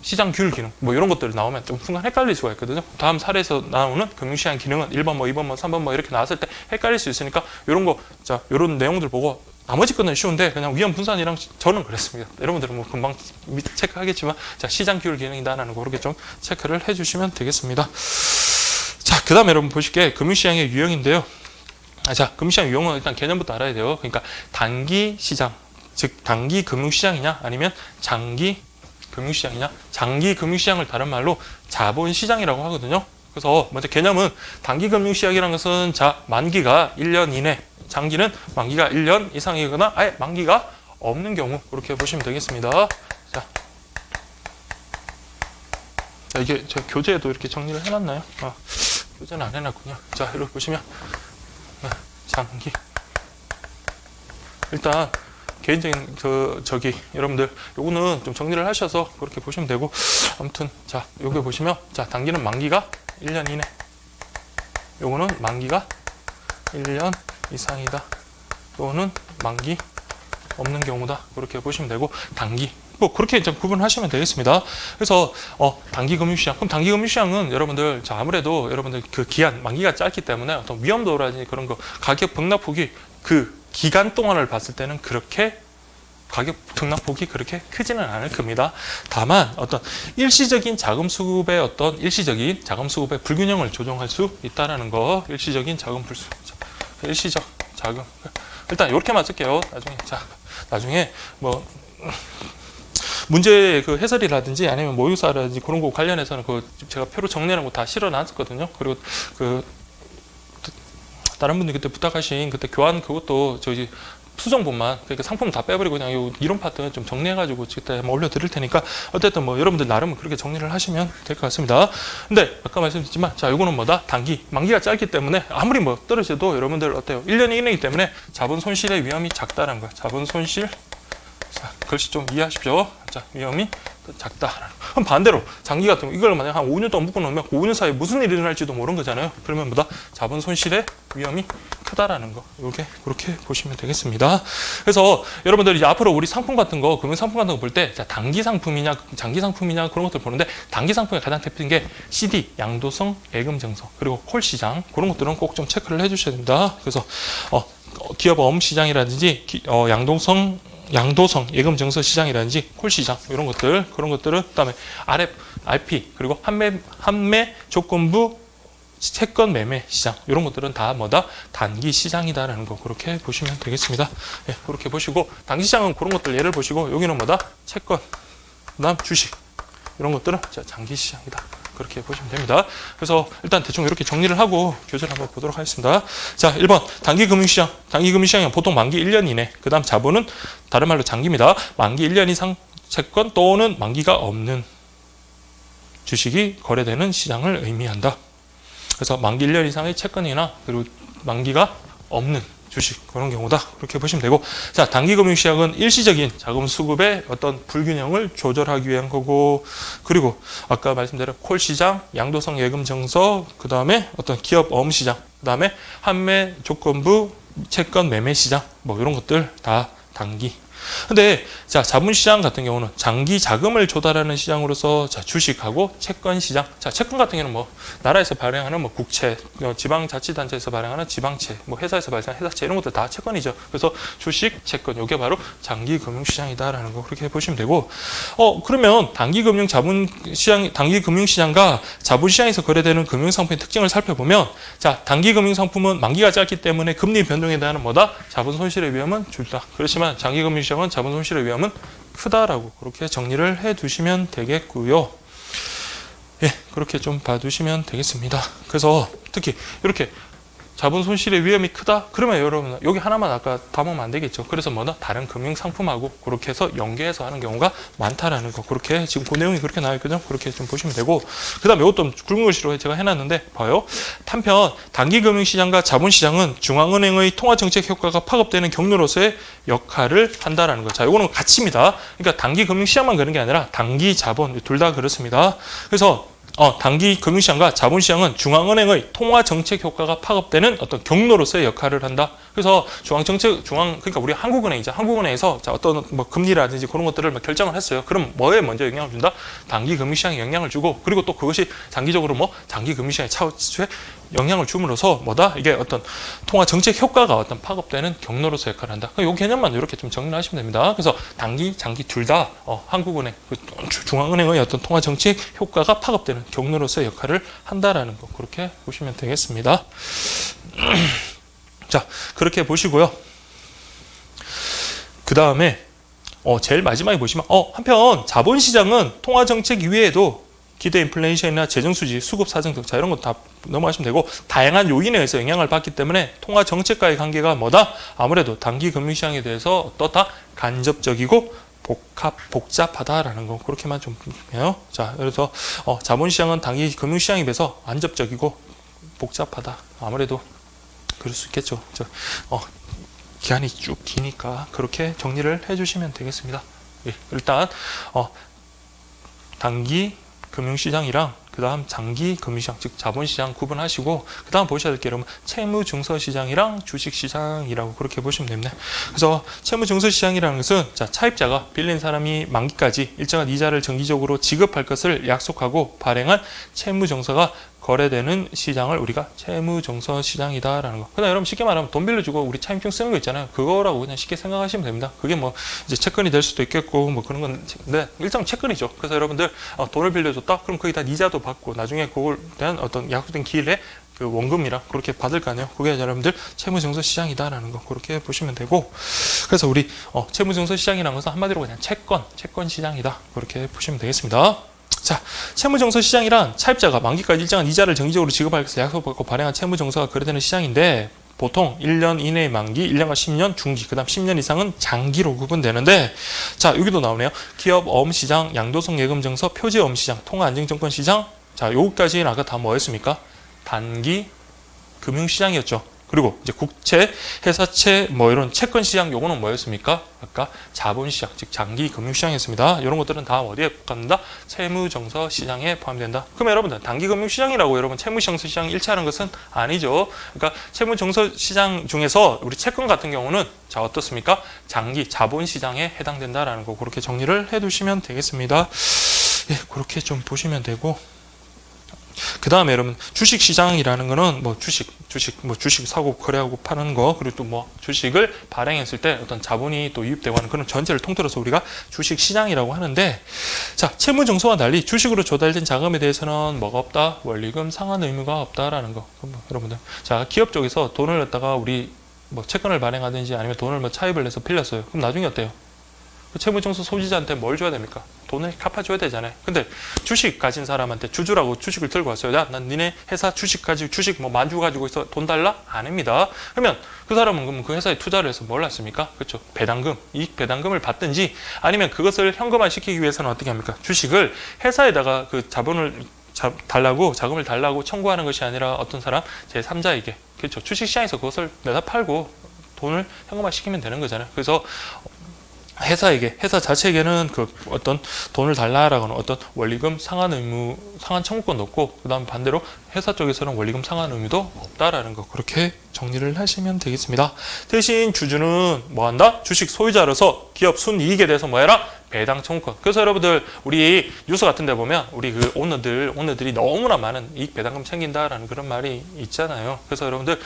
시장 규율 기능 이런 것들 나오면 좀 순간 헷갈릴 수가 있거든요. 다음 사례에서 나오는 금융시장 기능은 1번 2번 3번 이렇게 나왔을 때 헷갈릴 수 있으니까 이런 내용들 보고 나머지 거는 쉬운데 그냥 위험 분산이랑 저는 그랬습니다. 여러분들은 금방 체크하겠지만 시장 규율 기능이다라는 거 그렇게 좀 체크를 해주시면 되겠습니다. 자, 그 다음에 여러분 보실게 금융시장의 유형인데요. 금융시장 유형은 일단 개념부터 알아야 돼요. 그러니까 단기 시장, 즉 단기 금융시장이냐 아니면 장기 금융시장이냐. 장기 금융시장을 다른 말로 자본시장이라고 하거든요. 그래서 먼저 개념은 단기 금융시장이라는 것은 만기가 1년 이내, 장기는 만기가 1년 이상이거나 아예 만기가 없는 경우 그렇게 보시면 되겠습니다. 이게 제가 교재에도 이렇게 정리를 해놨나요? 교재는 안 해놨군요. 이렇게 보시면 장기 일단 개인적인 여러분들 요거는 좀 정리를 하셔서 그렇게 보시면 되고 아무튼 요게 보시면 단기는 만기가 1년 이내, 요거는 만기가 1년 이상이다. 요거는 만기 없는 경우다. 그렇게 보시면 되고 단기 그렇게 좀 구분하시면 되겠습니다. 그래서 단기 금융시장. 그럼 단기 금융시장은 여러분들 아무래도 여러분들 그 기한 만기가 짧기 때문에 어떤 위험도라든지 그런 거 가격 등락폭이 그 기간 동안을 봤을 때는 그렇게 가격 등락폭이 그렇게 크지는 않을 겁니다. 다만 어떤 일시적인 자금 수급의 불균형을 조정할 수 있다라는 거. 일시적인 자금 불수. 일시적 자금. 일단 이렇게만 쓸게요. 나중에 문제 그 해설이라든지 아니면 모의고사라든지 그런 거 관련해서는 제가 표로 정리하는 거 다 실어놨었거든요. 그리고 다른 분들 그때 부탁하신 그때 교환 그것도 수정본만 그러니까 상품 다 빼버리고 그냥 요 이론 파트 좀 정리해가지고 그때 한번 올려드릴 테니까 어쨌든 여러분들 나름 그렇게 정리를 하시면 될 것 같습니다. 근데 아까 말씀드렸지만 요거는 단기 만기가 짧기 때문에 아무리 떨어져도 여러분들 어때요? 1년 이내이기 때문에 자본 손실의 위험이 작다라는 거예요. 자본 손실 글씨 좀 이해하십시오. 위험이 작다. 그럼 반대로 장기 같은 거 이걸 만약 한 5년 동안 묶어놓으면 5년 사이에 무슨 일이 일어날지도 모르는 거잖아요. 그러면 자본 손실의 위험이 크다라는 거. 그렇게 보시면 되겠습니다. 그래서 여러분들 이제 앞으로 우리 상품 같은 거, 금융 상품 같은 거 볼 때 단기 상품이냐, 장기 상품이냐 그런 것들 보는데 단기 상품이 가장 대표적인 게 CD, 양도성, 예금 증서, 그리고 콜 시장 그런 것들은 꼭 좀 체크를 해주셔야 됩니다. 그래서 기업 어음 시장이라든지 양도성, 예금 증서 시장이라든지 콜 시장 이런 것들 그런 것들은 그다음에 RP 그리고 판매 조건부 채권 매매 시장 이런 것들은 다 단기 시장이다라는 거 그렇게 보시면 되겠습니다. 그렇게 보시고 단기 시장은 그런 것들 예를 보시고 여기는 채권 그다음 주식 이런 것들은 장기 시장이다. 그렇게 보시면 됩니다. 그래서 일단 대충 이렇게 정리를 하고 교재를 한번 보도록 하겠습니다. 1번 단기 금융시장. 단기 금융시장은 보통 만기 1년 이내. 그 다음 자본은 다른 말로 장기입니다. 만기 1년 이상 채권 또는 만기가 없는 주식이 거래되는 시장을 의미한다. 그래서 만기 1년 이상의 채권이나 그리고 만기가 없는 주식 그런 경우다. 그렇게 보시면 되고 단기 금융시장은 일시적인 자금 수급의 어떤 불균형을 조절하기 위한 거고 그리고 아까 말씀드린 콜 시장, 양도성 예금 증서 그 다음에 어떤 기업 어음 시장 그 다음에 판매 조건부 채권 매매 시장 이런 것들 다 단기. 근데 자본시장 같은 경우는 장기 자금을 조달하는 시장으로서 주식하고 채권 시장. 채권 같은 경우는 나라에서 발행하는 국채, 지방자치단체에서 발행하는 지방채, 회사에서 발행하는 회사채 이런 것들 다 채권이죠. 그래서 주식, 채권 이게 바로 장기 금융시장이다라는 거 그렇게 보시면 되고. 그러면 단기 금융시장과 자본시장에서 거래되는 금융상품의 특징을 살펴보면 단기 금융상품은 만기가 짧기 때문에 금리 변동에 대한 자본 손실의 위험은 줄다. 그렇지만 장기 금융시장은 자본 손실의 위험은 크다라고 그렇게 정리를 해 두시면 되겠고요. 그렇게 좀 봐두시면 되겠습니다. 그래서 특히 이렇게 자본 손실의 위험이 크다? 그러면 여러분 여기 하나만 아까 담으면 안 되겠죠. 그래서 뭐다? 다른 금융 상품하고 그렇게 해서 연계해서 하는 경우가 많다라는 거. 그렇게 지금 그 내용이 그렇게 나와 있거든요. 그렇게 좀 보시면 되고, 그다음에 이것도 굵은 글씨로 제가 해놨는데 봐요. 한편 단기 금융시장과 자본시장은 중앙은행의 통화정책 효과가 파급되는 경로로서의 역할을 한다라는 거. 자, 이거는 같이입니다. 그러니까 단기 금융시장만 그런 게 아니라 단기 자본 둘 다 그렇습니다. 그래서 단기 금융시장과 자본시장은 중앙은행의 통화정책 효과가 파급되는 어떤 경로로서의 역할을 한다. 그래서 그러니까 우리 한국은행이죠. 한국은행에서 자, 어떤 뭐 금리라든지 그런 것들을 막 결정을 했어요. 그럼 뭐에 먼저 영향을 준다? 단기 금융시장에 영향을 주고, 그리고 또 그것이 장기적으로 단기 금융시장의 차후에 영향을 줌으로써 뭐다? 이게 어떤 통화정책 효과가 어떤 파급되는 경로로서 역할을 한다. 이 개념만 이렇게 좀 정리를 하시면 됩니다. 그래서 단기, 장기 둘 다 한국은행, 중앙은행의 어떤 통화정책 효과가 파급되는 경로로서의 역할을 한다라는 거, 그렇게 보시면 되겠습니다. 자, 그렇게 보시고요. 그 다음에 제일 마지막에 보시면 한편 자본시장은 통화정책 이외에도 기대 인플레이션이나 재정수지, 수급 사정 등, 자, 이런 거 다 넘어가시면 되고, 다양한 요인에 의해서 영향을 받기 때문에 통화 정책과의 관계가 뭐다? 아무래도 단기 금융시장에 대해서 어떻다? 간접적이고 복잡하다라는 거, 그렇게만 좀 보면. 자, 그래서 자본시장은 단기 금융시장에 비해서 간접적이고 복잡하다. 아무래도 그럴 수 있겠죠. 기간이 쭉 기니까 그렇게 정리를 해주시면 되겠습니다. 예, 일단 단기 금융시장이랑 그 다음 장기 금융시장, 즉 자본시장 구분하시고, 그 다음 보셔야 될 게 여러분 채무증서시장이랑 주식시장이라고 그렇게 보시면 됩니다. 그래서 채무증서시장이라는 것은 차입자가 빌린 사람이 만기까지 일정한 이자를 정기적으로 지급할 것을 약속하고 발행한 채무증서가 거래되는 시장을 우리가 채무증서 시장이다라는 거. 그다음 여러분 쉽게 말하면 돈 빌려주고 우리 차임증 쓰는 거 있잖아요. 그거라고 그냥 쉽게 생각하시면 됩니다. 그게 뭐 이제 채권이 될 수도 있겠고 뭐 그런 건데 일정 채권이죠. 그래서 여러분들 돈을 빌려줬다. 그럼 거기다 이자도 받고 나중에 그걸 대한 어떤 약속된 기일에 그 원금이랑 그렇게 받을 거 아니에요. 그게 여러분들 채무증서 시장이다라는 거, 그렇게 보시면 되고, 그래서 우리 채무증서 시장이라는 것은 한마디로 그냥 채권 시장이다, 그렇게 보시면 되겠습니다. 자, 채무증서 시장이란 차입자가 만기까지 일정한 이자를 정기적으로 지급할 것을 약속받고 발행한 채무증서가 거래되는 시장인데, 보통 1년 이내의 만기, 1년과 10년 중기, 그 다음 10년 이상은 장기로 구분되는데, 자, 여기도 나오네요. 기업 어음시장, 양도성 예금증서, 표지 어음시장, 통화안정증권 시장. 자, 여기까지는 아까 다 뭐였습니까? 단기 금융시장이었죠. 그리고 이제 국채, 회사채, 뭐 이런 채권 시장, 요거는 뭐였습니까? 아까 자본시장, 즉 장기 금융시장이었습니다. 이런 것들은 다 어디에 포함된다? 채무증서 시장에 포함된다. 그럼 여러분들 단기 금융시장이라고 여러분 채무증서 시장 1차하는 것은 아니죠. 그러니까 채무증서 시장 중에서 우리 채권 같은 경우는 자, 어떻습니까? 장기 자본시장에 해당된다라는 거, 그렇게 정리를 해두시면 되겠습니다. 예, 그렇게 좀 보시면 되고. 그 다음에 여러분 주식시장이라는 거는 뭐 주식 사고 거래하고 파는 거, 그리고 또 뭐 주식을 발행했을 때 어떤 자본이 또 유입되고 하는 그런 전체를 통틀어서 우리가 주식시장이라고 하는데, 자, 채무증서와 달리 주식으로 조달된 자금에 대해서는 뭐가 없다? 원리금 상환 의무가 없다라는 거. 여러분들, 자, 기업 쪽에서 돈을 갖다가 우리 뭐 채권을 발행하든지 아니면 돈을 뭐 차입을 해서 빌렸어요. 그럼 나중에 어때요? 그 채무증서 소지자한테 뭘 줘야 됩니까? 돈을 갚아줘야 되잖아요. 근데 주식 가진 사람한테 주주라고 주식을 들고 왔어요. 야, 난 니네 회사 주식 가지고 주식 뭐 만주 가지고 있어, 돈 달라? 아닙니다. 그러면 그 사람은 그럼 그 회사에 투자를 해서 뭘 했습니까? 그렇죠. 배당금, 이익 배당금을 받든지 아니면 그것을 현금화 시키기 위해서는 어떻게 합니까? 주식을 회사에다가 그 자금을 달라고 청구하는 것이 아니라 어떤 사람 제3자에게, 그렇죠. 주식시장에서 그것을 내다 팔고 돈을 현금화 시키면 되는 거잖아요. 그래서 회사 자체에게는 그 어떤 돈을 달라라거나 어떤 원리금 상환 의무, 상환 청구권도 없고, 그 다음 반대로 회사 쪽에서는 원리금 상환 의무도 없다라는 거, 그렇게 정리를 하시면 되겠습니다. 대신 주주는 뭐 한다? 주식 소유자로서 기업 순이익에 대해서 뭐 해라? 배당 청구권. 그래서 여러분들 우리 뉴스 같은 데 보면 우리 그 오너들이 너무나 많은 이익 배당금 챙긴다라는 그런 말이 있잖아요. 그래서 여러분들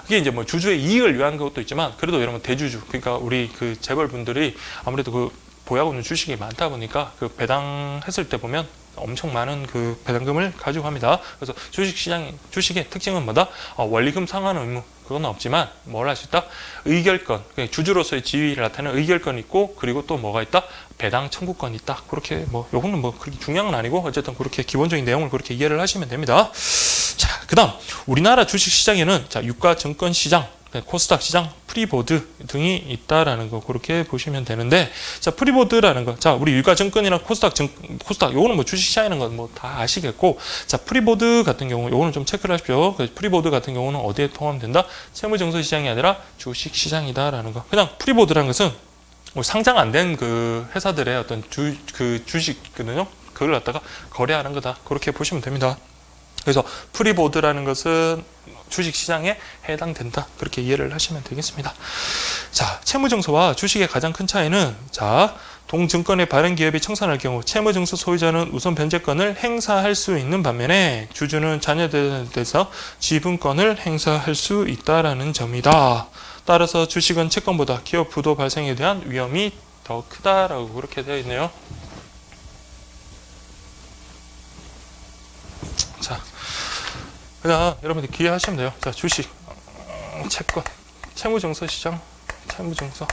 그게 이제 뭐 주주의 이익을 위한 것도 있지만, 그래도 여러분 대주주, 그러니까 우리 그 재벌분들이 아무래도 그 보유하고 있는 주식이 많다 보니까 그 배당했을 때 보면 엄청 많은 그 배당금을 가지고 갑니다. 그래서 주식의 특징은 뭐다? 원리금 상환 의무 그건 없지만 뭘 할 수 있다? 의결권, 주주로서의 지위를 나타내는 의결권이 있고, 그리고 또 뭐가 있다? 배당 청구권이 있다. 그렇게 뭐 요거는 뭐 그렇게 중요한 건 아니고 어쨌든 그렇게 기본적인 내용을 그렇게 이해를 하시면 됩니다. 자, 그다음 우리나라 주식 시장에는 자, 유가 증권 시장, 코스닥 시장, 프리보드 등이 있다라는 거 그렇게 보시면 되는데, 자, 프리보드라는 거, 자, 우리 유가증권이나 코스닥 요거는 뭐 주식시장이라는 건 뭐 다 아시겠고, 자, 프리보드 같은 경우 요거는 좀 체크를 하십시오. 프리보드 같은 경우는 어디에 포함된다? 채무증서 시장이 아니라 주식시장이다라는 거. 그냥 프리보드라는 것은 뭐 상장 안 된 그 회사들의 어떤 주식거든요. 그걸 갖다가 거래하는 거다. 그렇게 보시면 됩니다. 그래서 프리보드라는 것은 주식시장에 해당된다. 그렇게 이해를 하시면 되겠습니다. 자, 채무증서와 주식의 가장 큰 차이는, 자, 동증권의 발행 기업이 청산할 경우 채무증서 소유자는 우선 변제권을 행사할 수 있는 반면에 주주는 자녀들에서 지분권을 행사할 수 있다라는 점이다. 따라서 주식은 채권보다 기업 부도 발생에 대한 위험이 더 크다라고 그렇게 되어 있네요. 자, 그냥 여러분들 기회하시면 돼요. 자, 주식, 채권, 채무증서 시장, 채무증서,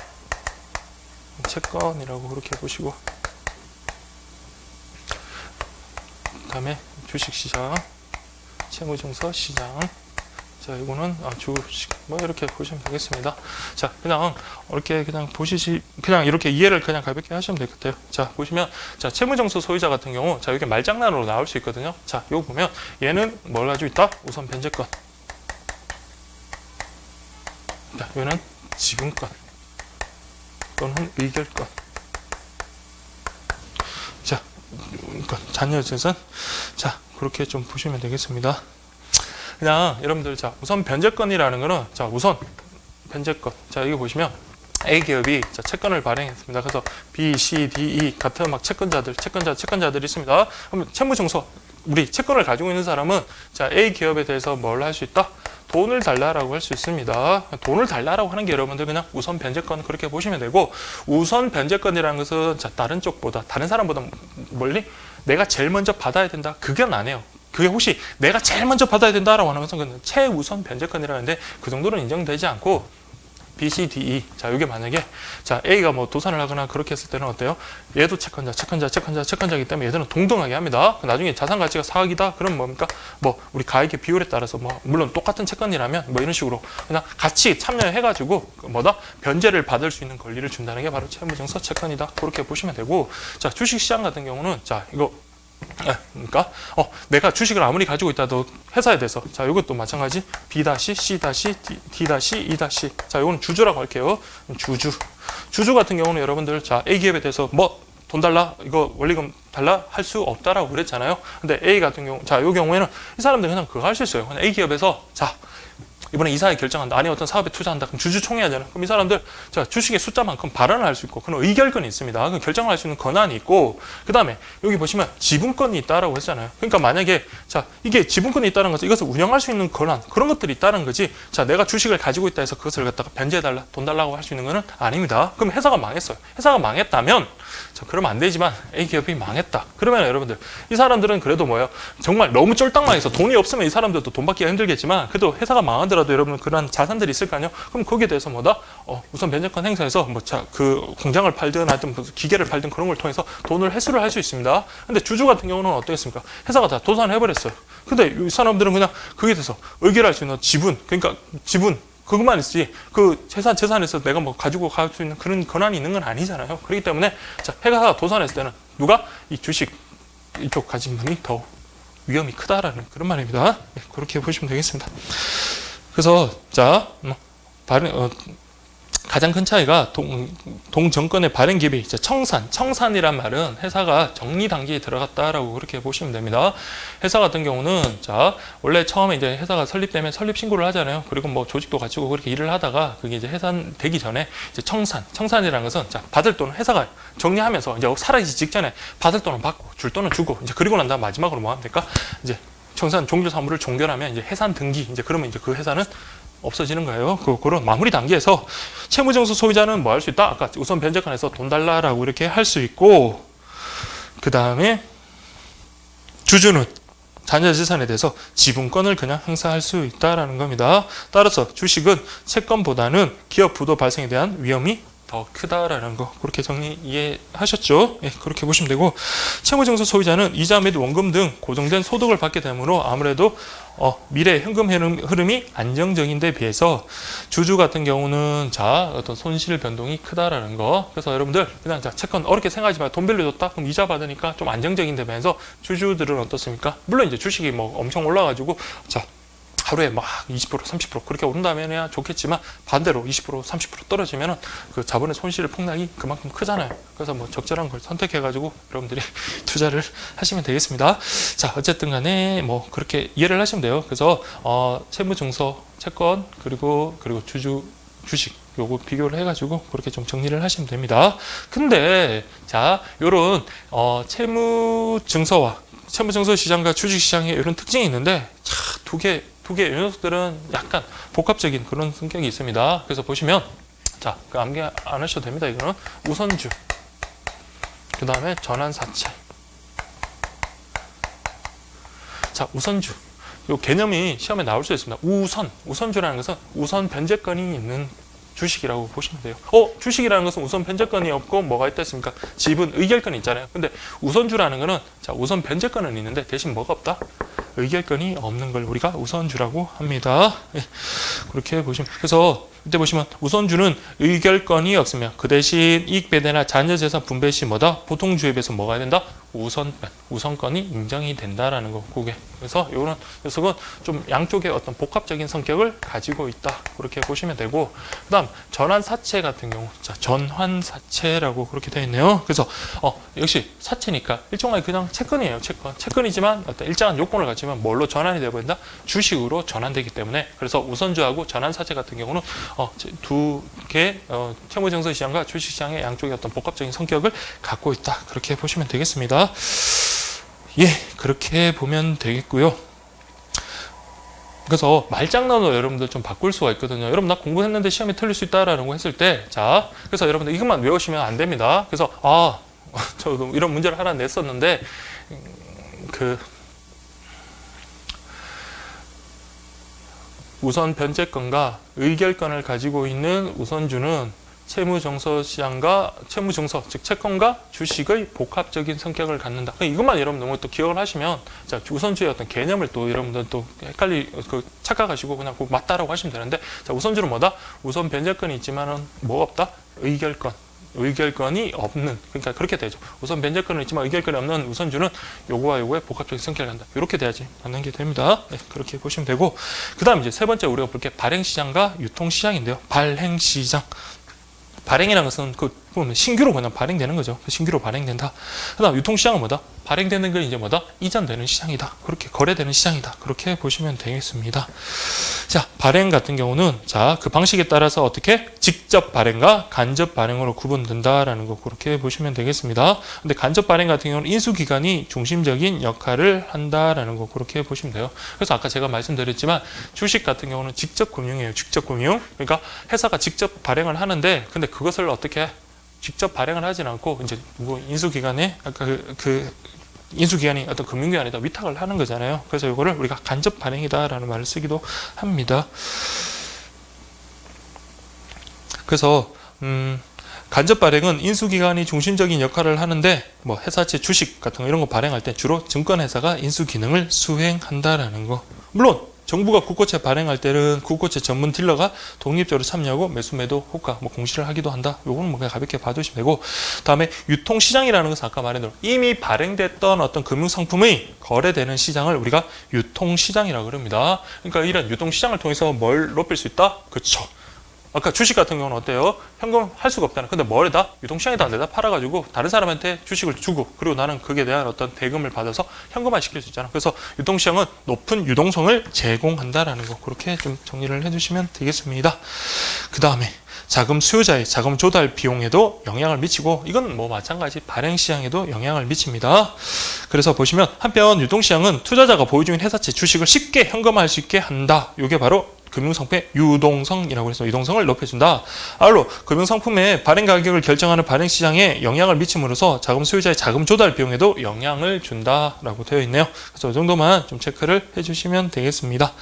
채권이라고 그렇게 보시고, 그 다음에 주식시장, 채무증서 시장. 자, 이거는 주식 뭐 이렇게 보시면 되겠습니다. 자, 그냥 이렇게 그냥 보시지, 그냥 이렇게 이해를 그냥 가볍게 하시면 될 것 같아요. 자, 보시면, 자, 채무증서 소유자 같은 경우, 자, 이게 말장난으로 나올 수 있거든요. 자, 이거 보면 얘는 뭘 가지고 있다? 우선 변제권. 자, 얘는 지분권 또는 의결권. 자, 그러니까 자녀 재산. 자, 그렇게 좀 보시면 되겠습니다. 그냥 여러분들, 자, 우선 변제권이라는 거는, 자, 우선 변제권. 자, 이거 보시면 A 기업이 자, 채권을 발행했습니다. 그래서 B, C, D, E 같은 막 채권자들이 있습니다. 그럼 채무증서, 우리 채권을 가지고 있는 사람은, 자, A 기업에 대해서 뭘 할 수 있다? 돈을 달라라고 할 수 있습니다. 돈을 달라라고 하는 게 여러분들 그냥 우선 변제권 그렇게 보시면 되고, 우선 변제권이라는 것은, 자, 다른 쪽보다, 다른 사람보다 멀리 내가 제일 먼저 받아야 된다. 그건 아니에요. 그게 혹시 내가 제일 먼저 받아야 된다라고 하는 것은 최우선 변제권이라는데, 그 정도는 인정되지 않고, B, C, D, E. 자, 이게 만약에, 자, A가 뭐 도산을 하거나 그렇게 했을 때는 어때요? 얘도 채권자이기 때문에 얘들은 동등하게 합니다. 나중에 자산 가치가 4억이다? 그럼 뭡니까? 뭐, 우리 가액의 비율에 따라서 뭐, 물론 똑같은 채권이라면 뭐 이런 식으로 그냥 같이 참여해가지고, 뭐다? 변제를 받을 수 있는 권리를 준다는 게 바로 채무증서 채권이다. 그렇게 보시면 되고, 자, 주식시장 같은 경우는, 자, 이거, 그러니까 내가 주식을 아무리 가지고 있다도 회사에 대해서, 자, 이것도 마찬가지 B-, C-, D-, E-. 자, 이거는 주주라고 할게요. 주주 같은 경우는 여러분들, 자, A 기업에 대해서 뭐 돈 달라, 이거 원리금 달라 할 수 없다라고 그랬잖아요. 근데 A 같은 경우, 자, 이 경우에는 이 사람들 그냥 그거 할 수 있어요. 그냥 A 기업에서, 자, 이번에 이사회 결정한다. 아니 어떤 사업에 투자한다. 그럼 주주총회 하잖아요. 그럼 이 사람들, 자, 주식의 숫자만큼 발언을 할 수 있고, 그런 의결권이 있습니다. 그 결정을 할 수 있는 권한이 있고, 그 다음에 여기 보시면 지분권이 있다라고 했잖아요. 그러니까 만약에, 자, 이게 지분권이 있다는 것은 이것을 운영할 수 있는 권한, 그런 것들이 있다는 거지. 자, 내가 주식을 가지고 있다 해서 그것을 갖다가 변제해달라, 돈 달라고 할 수 있는 거는 아닙니다. 그럼 회사가 망했어요. 회사가 망했다면, 자, 그러면 안 되지만 A 기업이 망했다. 그러면 여러분들, 이 사람들은 그래도 뭐예요? 정말 너무 쫄딱 망해서 돈이 없으면 이 사람들도 돈 받기가 힘들겠지만, 그래도 회사가 망하더라도 여러분 그런 자산들이 있을 거 아니에요? 그럼 거기에 대해서 뭐다? 우선 변제권 행사해서 뭐, 자, 그 공장을 팔든 하여튼 기계를 팔든 그런 걸 통해서 돈을 회수를 할 수 있습니다. 근데 주주 같은 경우는 어떻겠습니까? 회사가 다 도산을 해버렸어요. 근데 이 사람들은 그냥 거기에 대해서 의결할 수 있는 지분, 그러니까 지분, 그것만 있지, 그 재산에서 내가 뭐 가지고 갈 수 있는 그런 권한이 있는 건 아니잖아요. 그렇기 때문에, 자, 회사가 도산했을 때는 누가? 이 주식 이쪽 가진 분이 더 위험이 크다라는 그런 말입니다. 네, 그렇게 보시면 되겠습니다. 그래서, 자, 가장 큰 차이가 동정권의 발행 기업이 청산이란 말은 회사가 정리 단계에 들어갔다라고 그렇게 보시면 됩니다. 회사 같은 경우는, 자, 원래 처음에 이제 회사가 설립되면 설립 신고를 하잖아요. 그리고 뭐 조직도 갖추고 그렇게 일을 하다가 그게 이제 해산되기 전에 이제 청산이라는 것은, 자, 받을 돈은 회사가 정리하면서 이제 사라지기 직전에 받을 돈은 받고 줄 돈은 주고, 이제 그리고 난 다음 마지막으로 뭐 합니까? 이제 청산 종료 사무를 종결하면 이제 해산 등기, 이제 그러면 이제 그 회사는 없어지는 거예요. 그런 마무리 단계에서 채무증서 소유자는 뭐 할 수 있다? 아까 우선 변제권에서 돈 달라라고 이렇게 할 수 있고, 그 다음에 주주는 자녀 재산에 대해서 지분권을 그냥 행사할 수 있다라는 겁니다. 따라서 주식은 채권보다는 기업 부도 발생에 대한 위험이 더 크다라는 거 그렇게 정리 이해하셨죠? 예, 그렇게 보시면 되고 채무증서 소유자는 이자 및 원금 등 고정된 소득을 받게 되므로 아무래도 미래 현금 흐름이 안정적인 데 비해서 주주 같은 경우는 자 어떤 손실 변동이 크다라는 거. 그래서 여러분들 그냥 자 채권 어렵게 생각하지 말고 돈 빌려줬다 그럼 이자 받으니까 좀 안정적인 데 비해서 주주들은 어떻습니까? 물론 이제 주식이 뭐 엄청 올라가지고 자 하루에 막 20% 30% 그렇게 오른다면야 좋겠지만 반대로 20% 30% 떨어지면은 그 자본의 손실 폭락이 그만큼 크잖아요. 그래서 뭐 적절한 걸 선택해가지고 여러분들이 투자를 하시면 되겠습니다. 자 어쨌든 간에 뭐 그렇게 이해를 하시면 돼요. 그래서 채무증서 채권 그리고 주식 요거 비교를 해가지고 그렇게 좀 정리를 하시면 됩니다. 근데 자 요런 채무증서 시장과 주식시장에 이런 특징이 있는데 두 개 이 녀석들은 약간 복합적인 그런 성격이 있습니다. 그래서 보시면 자, 그 암기 안 하셔도 됩니다. 이거는 우선주, 그 다음에 전환사채. 자, 우선주. 이 개념이 시험에 나올 수 있습니다. 우선주라는 것은 우선 변제권이 있는 주식이라고 보시면 돼요. 주식이라는 것은 우선 변제권이 없고 뭐가 있다 했습니까? 지분, 의결권이 있잖아요. 근데 우선주라는 거는 자, 우선 변제권은 있는데 대신 뭐가 없다? 의결권이 없는 걸 우리가 우선주라고 합니다. 예, 그렇게 보시면 그래서 이때 보시면 우선주는 의결권이 없으면 그 대신 이익 배대나 자녀 재산 분배 시 뭐다? 보통주에 비해서 뭐가 해야 된다? 우선권이 인정이 된다라는 거. 그게 그래서 이런 녀석은 좀 양쪽의 어떤 복합적인 성격을 가지고 있다. 그렇게 보시면 되고 그다음 전환사채 같은 경우 자 전환사채라고 그렇게 되어 있네요. 그래서 역시 사채니까 일종의 그냥 채권이에요. 채권이지만 어떤 일정한 요건을 갖추면 뭘로 전환이 되어버린다? 주식으로 전환되기 때문에 그래서 우선주하고 전환사채 같은 경우는 두 개 채무증서 시장과 주식시장의 양쪽의 어떤 복합적인 성격을 갖고 있다. 그렇게 보시면 되겠습니다. 예, 그렇게 보면 되겠고요. 그래서 말장난으로 여러분들 좀 바꿀 수가 있거든요. 여러분 나 공부했는데 시험에 틀릴 수 있다라는 거 했을 때 자, 그래서 여러분들 이것만 외우시면 안 됩니다. 그래서 저도 이런 문제를 하나 냈었는데 우선 변제권과 의결권을 가지고 있는 우선주는 채무증서 시장과 채무증서 즉 채권과 주식의 복합적인 성격을 갖는다. 이것만 여러분 너무 또 기억을 하시면 자 우선주의 어떤 개념을 또 여러분들 또 착각하시고 그냥 꼭 맞다라고 하시면 되는데 자 우선주는 뭐다? 우선 변제권이 있지만은 뭐가 없다? 의결권이 없는 그러니까 그렇게 되죠. 우선 변제권은 있지만 의결권이 없는 우선주는 요거와 요거의 복합적인 성격을 갖는다. 이렇게 돼야지 맞는 게 됩니다. 네, 그렇게 보시면 되고 그 다음 이제 세 번째 우리가 볼 게 발행시장과 유통시장인데요. 발행시장 발행이라는 것은 신규로 그냥 발행되는 거죠. 신규로 발행된다. 그 다음 유통시장은 뭐다? 발행되는 건 이제 뭐다? 이전되는 시장이다. 그렇게 거래되는 시장이다. 그렇게 보시면 되겠습니다. 자, 발행 같은 경우는 자, 그 방식에 따라서 어떻게? 직접 발행과 간접 발행으로 구분된다라는 거 그렇게 보시면 되겠습니다. 근데 간접 발행 같은 경우는 인수기관이 중심적인 역할을 한다라는 거 그렇게 보시면 돼요. 그래서 아까 제가 말씀드렸지만 주식 같은 경우는 직접 금융이에요. 직접 금융. 그러니까 회사가 직접 발행을 하는데 근데 그것을 어떻게 직접 발행을 하진 않고 이제 인수기관에 아까 인수기관이 어떤 금융기관에다 위탁을 하는 거잖아요. 그래서 이거를 우리가 간접 발행이다라는 말을 쓰기도 합니다. 그래서 간접 발행은 인수기관이 중심적인 역할을 하는데 뭐 회사채 주식 같은 거 이런 거 발행할 때 주로 증권회사가 인수 기능을 수행한다라는 거. 물론 정부가 국고채 발행할 때는 국고채 전문 딜러가 독립적으로 참여하고 매수 매도 호가 공시를 하기도 한다. 요거는 그냥 가볍게 봐두시면 되고 다음에 유통시장이라는 것은 아까 말한 대로 이미 발행됐던 어떤 금융상품이 거래되는 시장을 우리가 유통시장이라고 그럽니다. 그러니까 이런 유통시장을 통해서 뭘 높일 수 있다? 그렇죠. 아까 주식 같은 경우는 어때요? 현금 할 수가 없잖아. 근데 뭐에다? 유통시장에다 내다 팔아가지고 다른 사람한테 주식을 주고 그리고 나는 그게 대한 어떤 대금을 받아서 현금화 시킬 수 있잖아. 그래서 유통시장은 높은 유동성을 제공한다라는 거 그렇게 좀 정리를 해주시면 되겠습니다. 그 다음에 자금 수요자의 자금 조달 비용에도 영향을 미치고 이건 뭐 마찬가지 발행시장에도 영향을 미칩니다. 그래서 보시면 한편 유통시장은 투자자가 보유 중인 회사채 주식을 쉽게 현금화할 수 있게 한다. 이게 바로 금융상품의 유동성이라고 해서 유동성을 높여준다. 아울러 금융상품의 발행 가격을 결정하는 발행시장에 영향을 미침으로써 자금 수요자의 자금 조달 비용에도 영향을 준다라고 되어 있네요. 그래서 이 정도만 좀 체크를 해주시면 되겠습니다.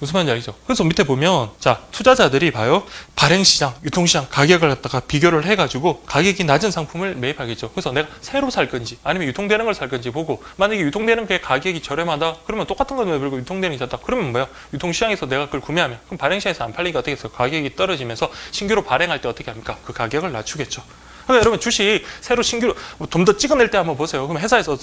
무슨 말인지 알겠죠? 그래서 밑에 보면 자 투자자들이 봐요. 발행시장, 유통시장 가격을 갖다가 비교를 해가지고 가격이 낮은 상품을 매입하겠죠. 그래서 내가 새로 살 건지 아니면 유통되는 걸 살 건지 보고 만약에 유통되는 게 가격이 저렴하다 그러면 똑같은 걸 매입하고 유통되는 게 작다 그러면 뭐야? 유통시장에서 내가 그걸 구매하면 그럼 발행시장에서 안 팔리니까 어떻게 해서 가격이 떨어지면서 신규로 발행할 때 어떻게 합니까? 그 가격을 낮추겠죠. 그러니까 여러분 주식 새로 신규로 좀 더 찍어낼 때 한번 보세요. 그럼 회사에서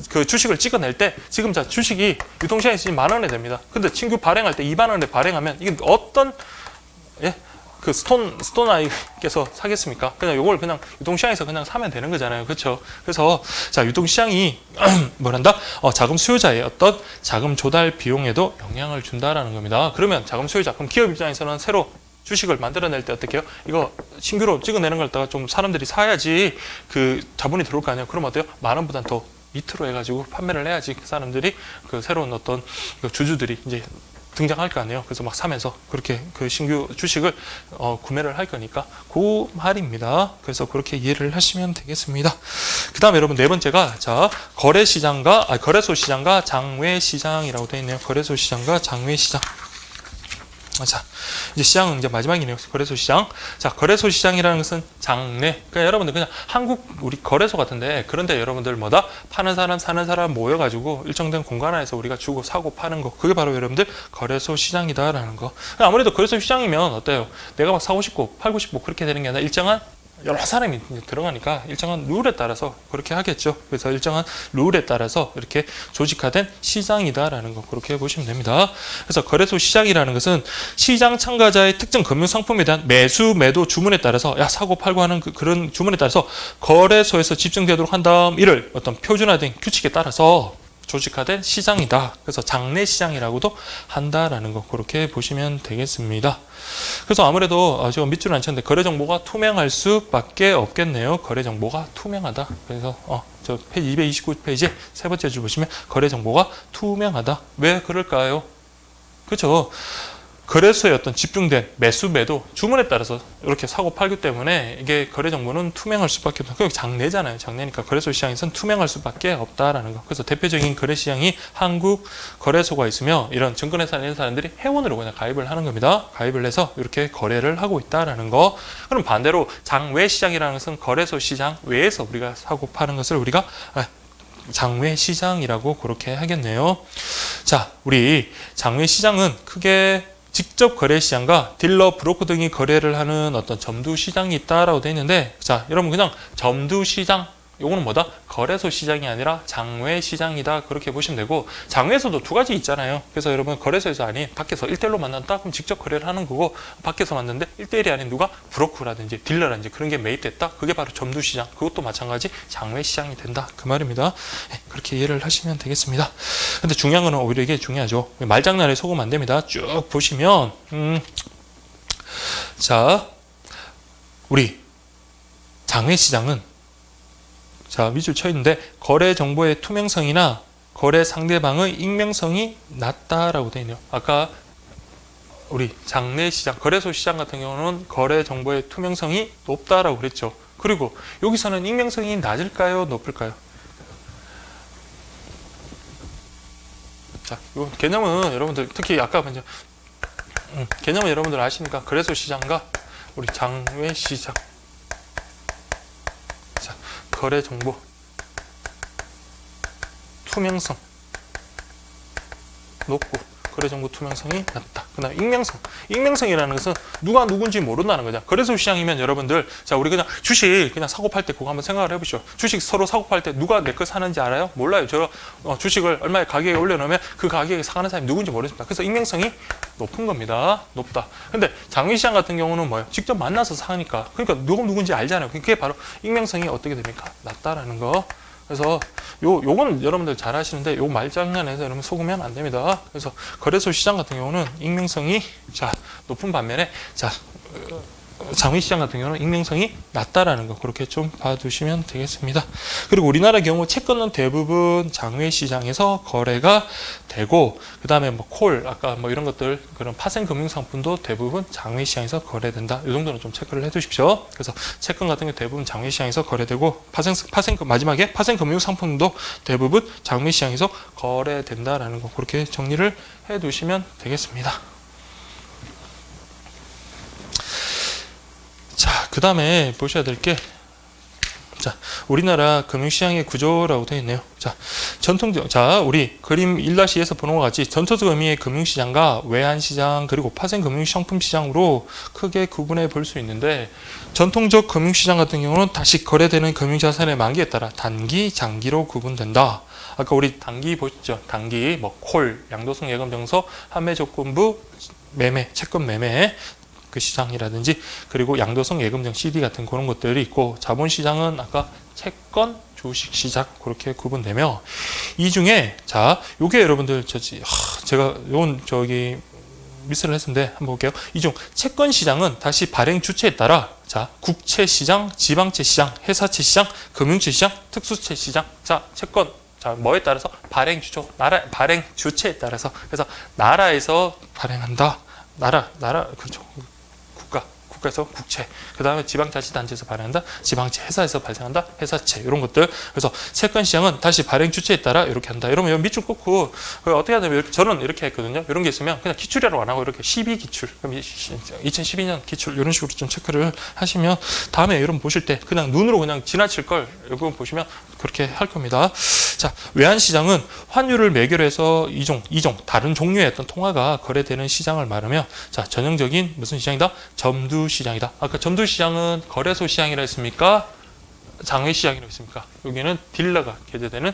그 주식을 찍어낼 때 지금 자 주식이 유통시장에서 지금 10,000원에 됩니다. 근데 신규 발행할 때 20,000원에 발행하면 이게 어떤 그 스톤 아이께서 사겠습니까? 그냥 요걸 그냥 유통시장에서 그냥 사면 되는 거잖아요. 그렇죠? 그래서 자 유통시장이 뭐란다? 자금 수요자의 어떤 자금 조달 비용에도 영향을 준다라는 겁니다. 그러면 자금 수요자 그럼 기업 입장에서는 새로 주식을 만들어낼 때 어떻게 해요? 이거 신규로 찍어내는 걸 갖다가 좀 사람들이 사야지 그 자본이 들어올 거 아니에요? 그럼 어때요? 10,000원보단 더 밑으로 해가지고 판매를 해야지 그 사람들이 그 새로운 어떤 그 주주들이 이제 등장할 거 아니에요? 그래서 막 사면서 그렇게 그 신규 주식을 구매를 할 거니까 그 말입니다. 그래서 그렇게 이해를 하시면 되겠습니다. 그 다음에 여러분 네 번째가 자 거래소 시장과 장외 시장이라고 되어 있네요. 거래소 시장과 장외 시장. 자, 이제 시장은 이제 마지막이네요. 거래소 시장. 자, 거래소 시장이라는 것은 장내. 그러니까 여러분들 그냥 한국 우리 거래소 같은데 그런데 여러분들 뭐다? 파는 사람, 사는 사람 모여가지고 일정된 공간 안에서 우리가 주고 사고 파는 거. 그게 바로 여러분들 거래소 시장이다라는 거. 아무래도 거래소 시장이면 어때요? 내가 막 사고 싶고 팔고 싶고 그렇게 되는 게 아니라 일정한 여러 사람이 들어가니까 일정한 룰에 따라서 그렇게 하겠죠. 그래서 일정한 룰에 따라서 이렇게 조직화된 시장이다라는 거 그렇게 보시면 됩니다. 그래서 거래소 시장이라는 것은 시장 참가자의 특정 금융 상품에 대한 매수, 매도 주문에 따라서 사고 팔고 하는 그런 주문에 따라서 거래소에서 집중되도록 한 다음 이를 어떤 표준화된 규칙에 따라서 조직화된 시장이다. 그래서 장내 시장이라고도 한다라는 거 그렇게 보시면 되겠습니다. 그래서 아무래도 제가 밑줄을 안 쳤는데 거래 정보가 투명할 수밖에 없겠네요. 거래 정보가 투명하다. 그래서 저 페이지 229페이지 세 번째 줄 보시면 거래 정보가 투명하다. 왜 그럴까요? 그렇죠. 거래소에 어떤 집중된 매수, 매도, 주문에 따라서 이렇게 사고 팔기 때문에 이게 거래 정보는 투명할 수밖에 없다. 그게 장내잖아요. 장내니까 거래소 시장에서는 투명할 수밖에 없다라는 거. 그래서 대표적인 거래 시장이 한국 거래소가 있으며 이런 증권회사 있는 사람들이 회원으로 그냥 가입을 하는 겁니다. 가입을 해서 이렇게 거래를 하고 있다라는 거. 그럼 반대로 장외 시장이라는 것은 거래소 시장 외에서 우리가 사고 파는 것을 우리가 장외 시장이라고 그렇게 하겠네요. 자, 우리 장외 시장은 크게 직접 거래 시장과 딜러, 브로커 등이 거래를 하는 어떤 점두 시장이 있다라고 되어 있는데, 자, 여러분 그냥 점두 시장, 요거는 뭐다? 거래소 시장이 아니라 장외 시장이다. 그렇게 보시면 되고, 장외에서도 두 가지 있잖아요. 그래서 여러분 거래소에서 아닌 밖에서 1대1로 만났다? 그럼 직접 거래를 하는 거고, 밖에서 만났는데 1대1이 아닌 누가 브로커라든지 딜러라든지 그런 게 매입됐다? 그게 바로 점두 시장. 그것도 마찬가지 장외 시장이 된다. 그 말입니다. 그렇게 이해를 하시면 되겠습니다. 근데 중요한 거는 오히려 이게 중요하죠. 말장난에 속으면 안 됩니다. 쭉 보시면, 자, 우리 장외 시장은 자, 밑줄 쳐 있는데 거래 정보의 투명성이나 거래 상대방의 익명성이 낮다라고 되어 있네요. 아까 우리 장내 시장, 거래소 시장 같은 경우는 거래 정보의 투명성이 높다라고 그랬죠. 그리고 여기서는 익명성이 낮을까요? 높을까요? 자, 이 개념은 여러분들 특히 아까 먼저 개념은 여러분들 아시니까 거래소 시장과 우리 장외 시장 거래 정보 투명성 높고 거래 정보 투명성이 낮다. 그다음 익명성이라는 것은 누가 누군지 모른다는 거죠. 거래소 시장이면 여러분들 자 우리 그냥 주식 그냥 사고 팔 때 그거 한번 생각을 해보시죠. 주식 서로 사고 팔 때 누가 내 거 사는지 알아요? 몰라요. 저 주식을 얼마에 가격에 올려놓으면 그 가격에 사가는 사람이 누군지 모르겠습니다. 그래서 익명성이 높은 겁니다. 높다. 근데 장외 시장 같은 경우는 뭐예요? 직접 만나서 사니까 그러니까 누가 누군지 알잖아요. 그게 바로 익명성이 어떻게 됩니까? 낮다라는 거. 그래서 요거는 여러분들 잘 아시는데 요 말장난에서 여러분 속으면 안 됩니다. 그래서 거래소 시장 같은 경우는 익명성이 자 높은 반면에 자 장외시장 같은 경우는 익명성이 낮다라는 거 그렇게 좀 봐두시면 되겠습니다. 그리고 우리나라 경우 채권은 대부분 장외시장에서 거래가 되고 그 다음에 뭐 콜 아까 뭐 이런 것들 그런 파생 금융상품도 대부분 장외시장에서 거래된다. 이 정도는 좀 체크를 해두십시오. 그래서 채권 같은 경우 대부분 장외시장에서 거래되고 마지막에 파생 금융상품도 대부분 장외시장에서 거래된다라는 거 그렇게 정리를 해두시면 되겠습니다. 자, 그 다음에 보셔야 될 게, 자, 우리나라 금융시장의 구조라고 되어 있네요. 자, 우리 그림 1-2에서 보는 것 같이 전통적 의미의 금융시장과 외환시장 그리고 파생 금융상품시장으로 크게 구분해 볼 수 있는데, 전통적 금융시장 같은 경우는 다시 거래되는 금융자산의 만기에 따라 단기, 장기로 구분된다. 아까 우리 단기 보셨죠? 단기, 뭐 콜, 양도성 예금증서, 판매조건부, 매매, 채권 매매, 그 시장이라든지 그리고 양도성 예금증 CD 같은 그런 것들이 있고 자본시장은 아까 채권 주식시장 그렇게 구분되며 이 중에 자 요게 여러분들 제가 요건 미스를 했는데 한번 볼게요. 이 중 채권시장은 다시 발행 주체에 따라 자 국채시장, 지방채시장, 회사채시장, 금융채시장, 특수채시장 자 채권 자 뭐에 따라서 발행 주체 발행 주체에 따라서 그래서 나라에서 발행한다. 나라 그렇죠. 국가에서 국채, 그 다음에 지방자치단체에서 발행한다, 지방채, 회사에서 발생한다, 회사채 이런 것들. 그래서 채권시장은 다시 발행 주체에 따라 이렇게 한다. 이러면 밑줄 긋고 어떻게 하냐면 저는 이렇게 했거든요. 이런 게 있으면 그냥 기출이라고 안 하고 이렇게 12기출, 그럼 2012년 기출 이런 식으로 좀 체크를 하시면 다음에 여러분 보실 때 그냥 눈으로 그냥 지나칠 걸 이거 보시면 그렇게 할 겁니다. 자, 외환시장은 환율을 매개로 해서 이종 다른 종류의 어떤 통화가 거래되는 시장을 말하며 자 전형적인 무슨 시장이다? 점두시장이다. 아까 점두시장은 거래소 시장이라 했습니까? 장외시장이라고 했습니까? 여기는 딜러가 개재되는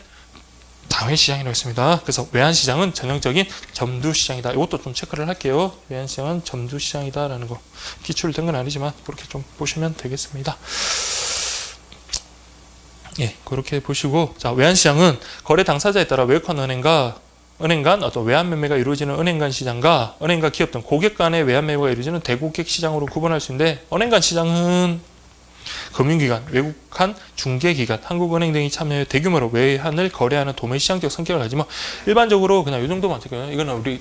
장외시장이라고 했습니다. 그래서 외환시장은 전형적인 점두시장이다. 이것도 좀 체크를 할게요. 외환시장은 점두시장이다라는 거 기출된 건 아니지만 그렇게 좀 보시면 되겠습니다. 예, 그렇게 보시고 자 외환시장은 거래 당사자에 따라 외국환 은행 간 어떤 외환 매매가 이루어지는 은행 간 시장과 은행과 기업 등 고객 간의 외환 매매가 이루어지는 대고객 시장으로 구분할 수 있는데 은행 간 시장은 금융기관, 외국환, 중개기관, 한국은행 등이 참여해 대규모로 외환을 거래하는 도매시장적 성격을 가지고 일반적으로 그냥 이 정도만 찍어요. 이거는 우리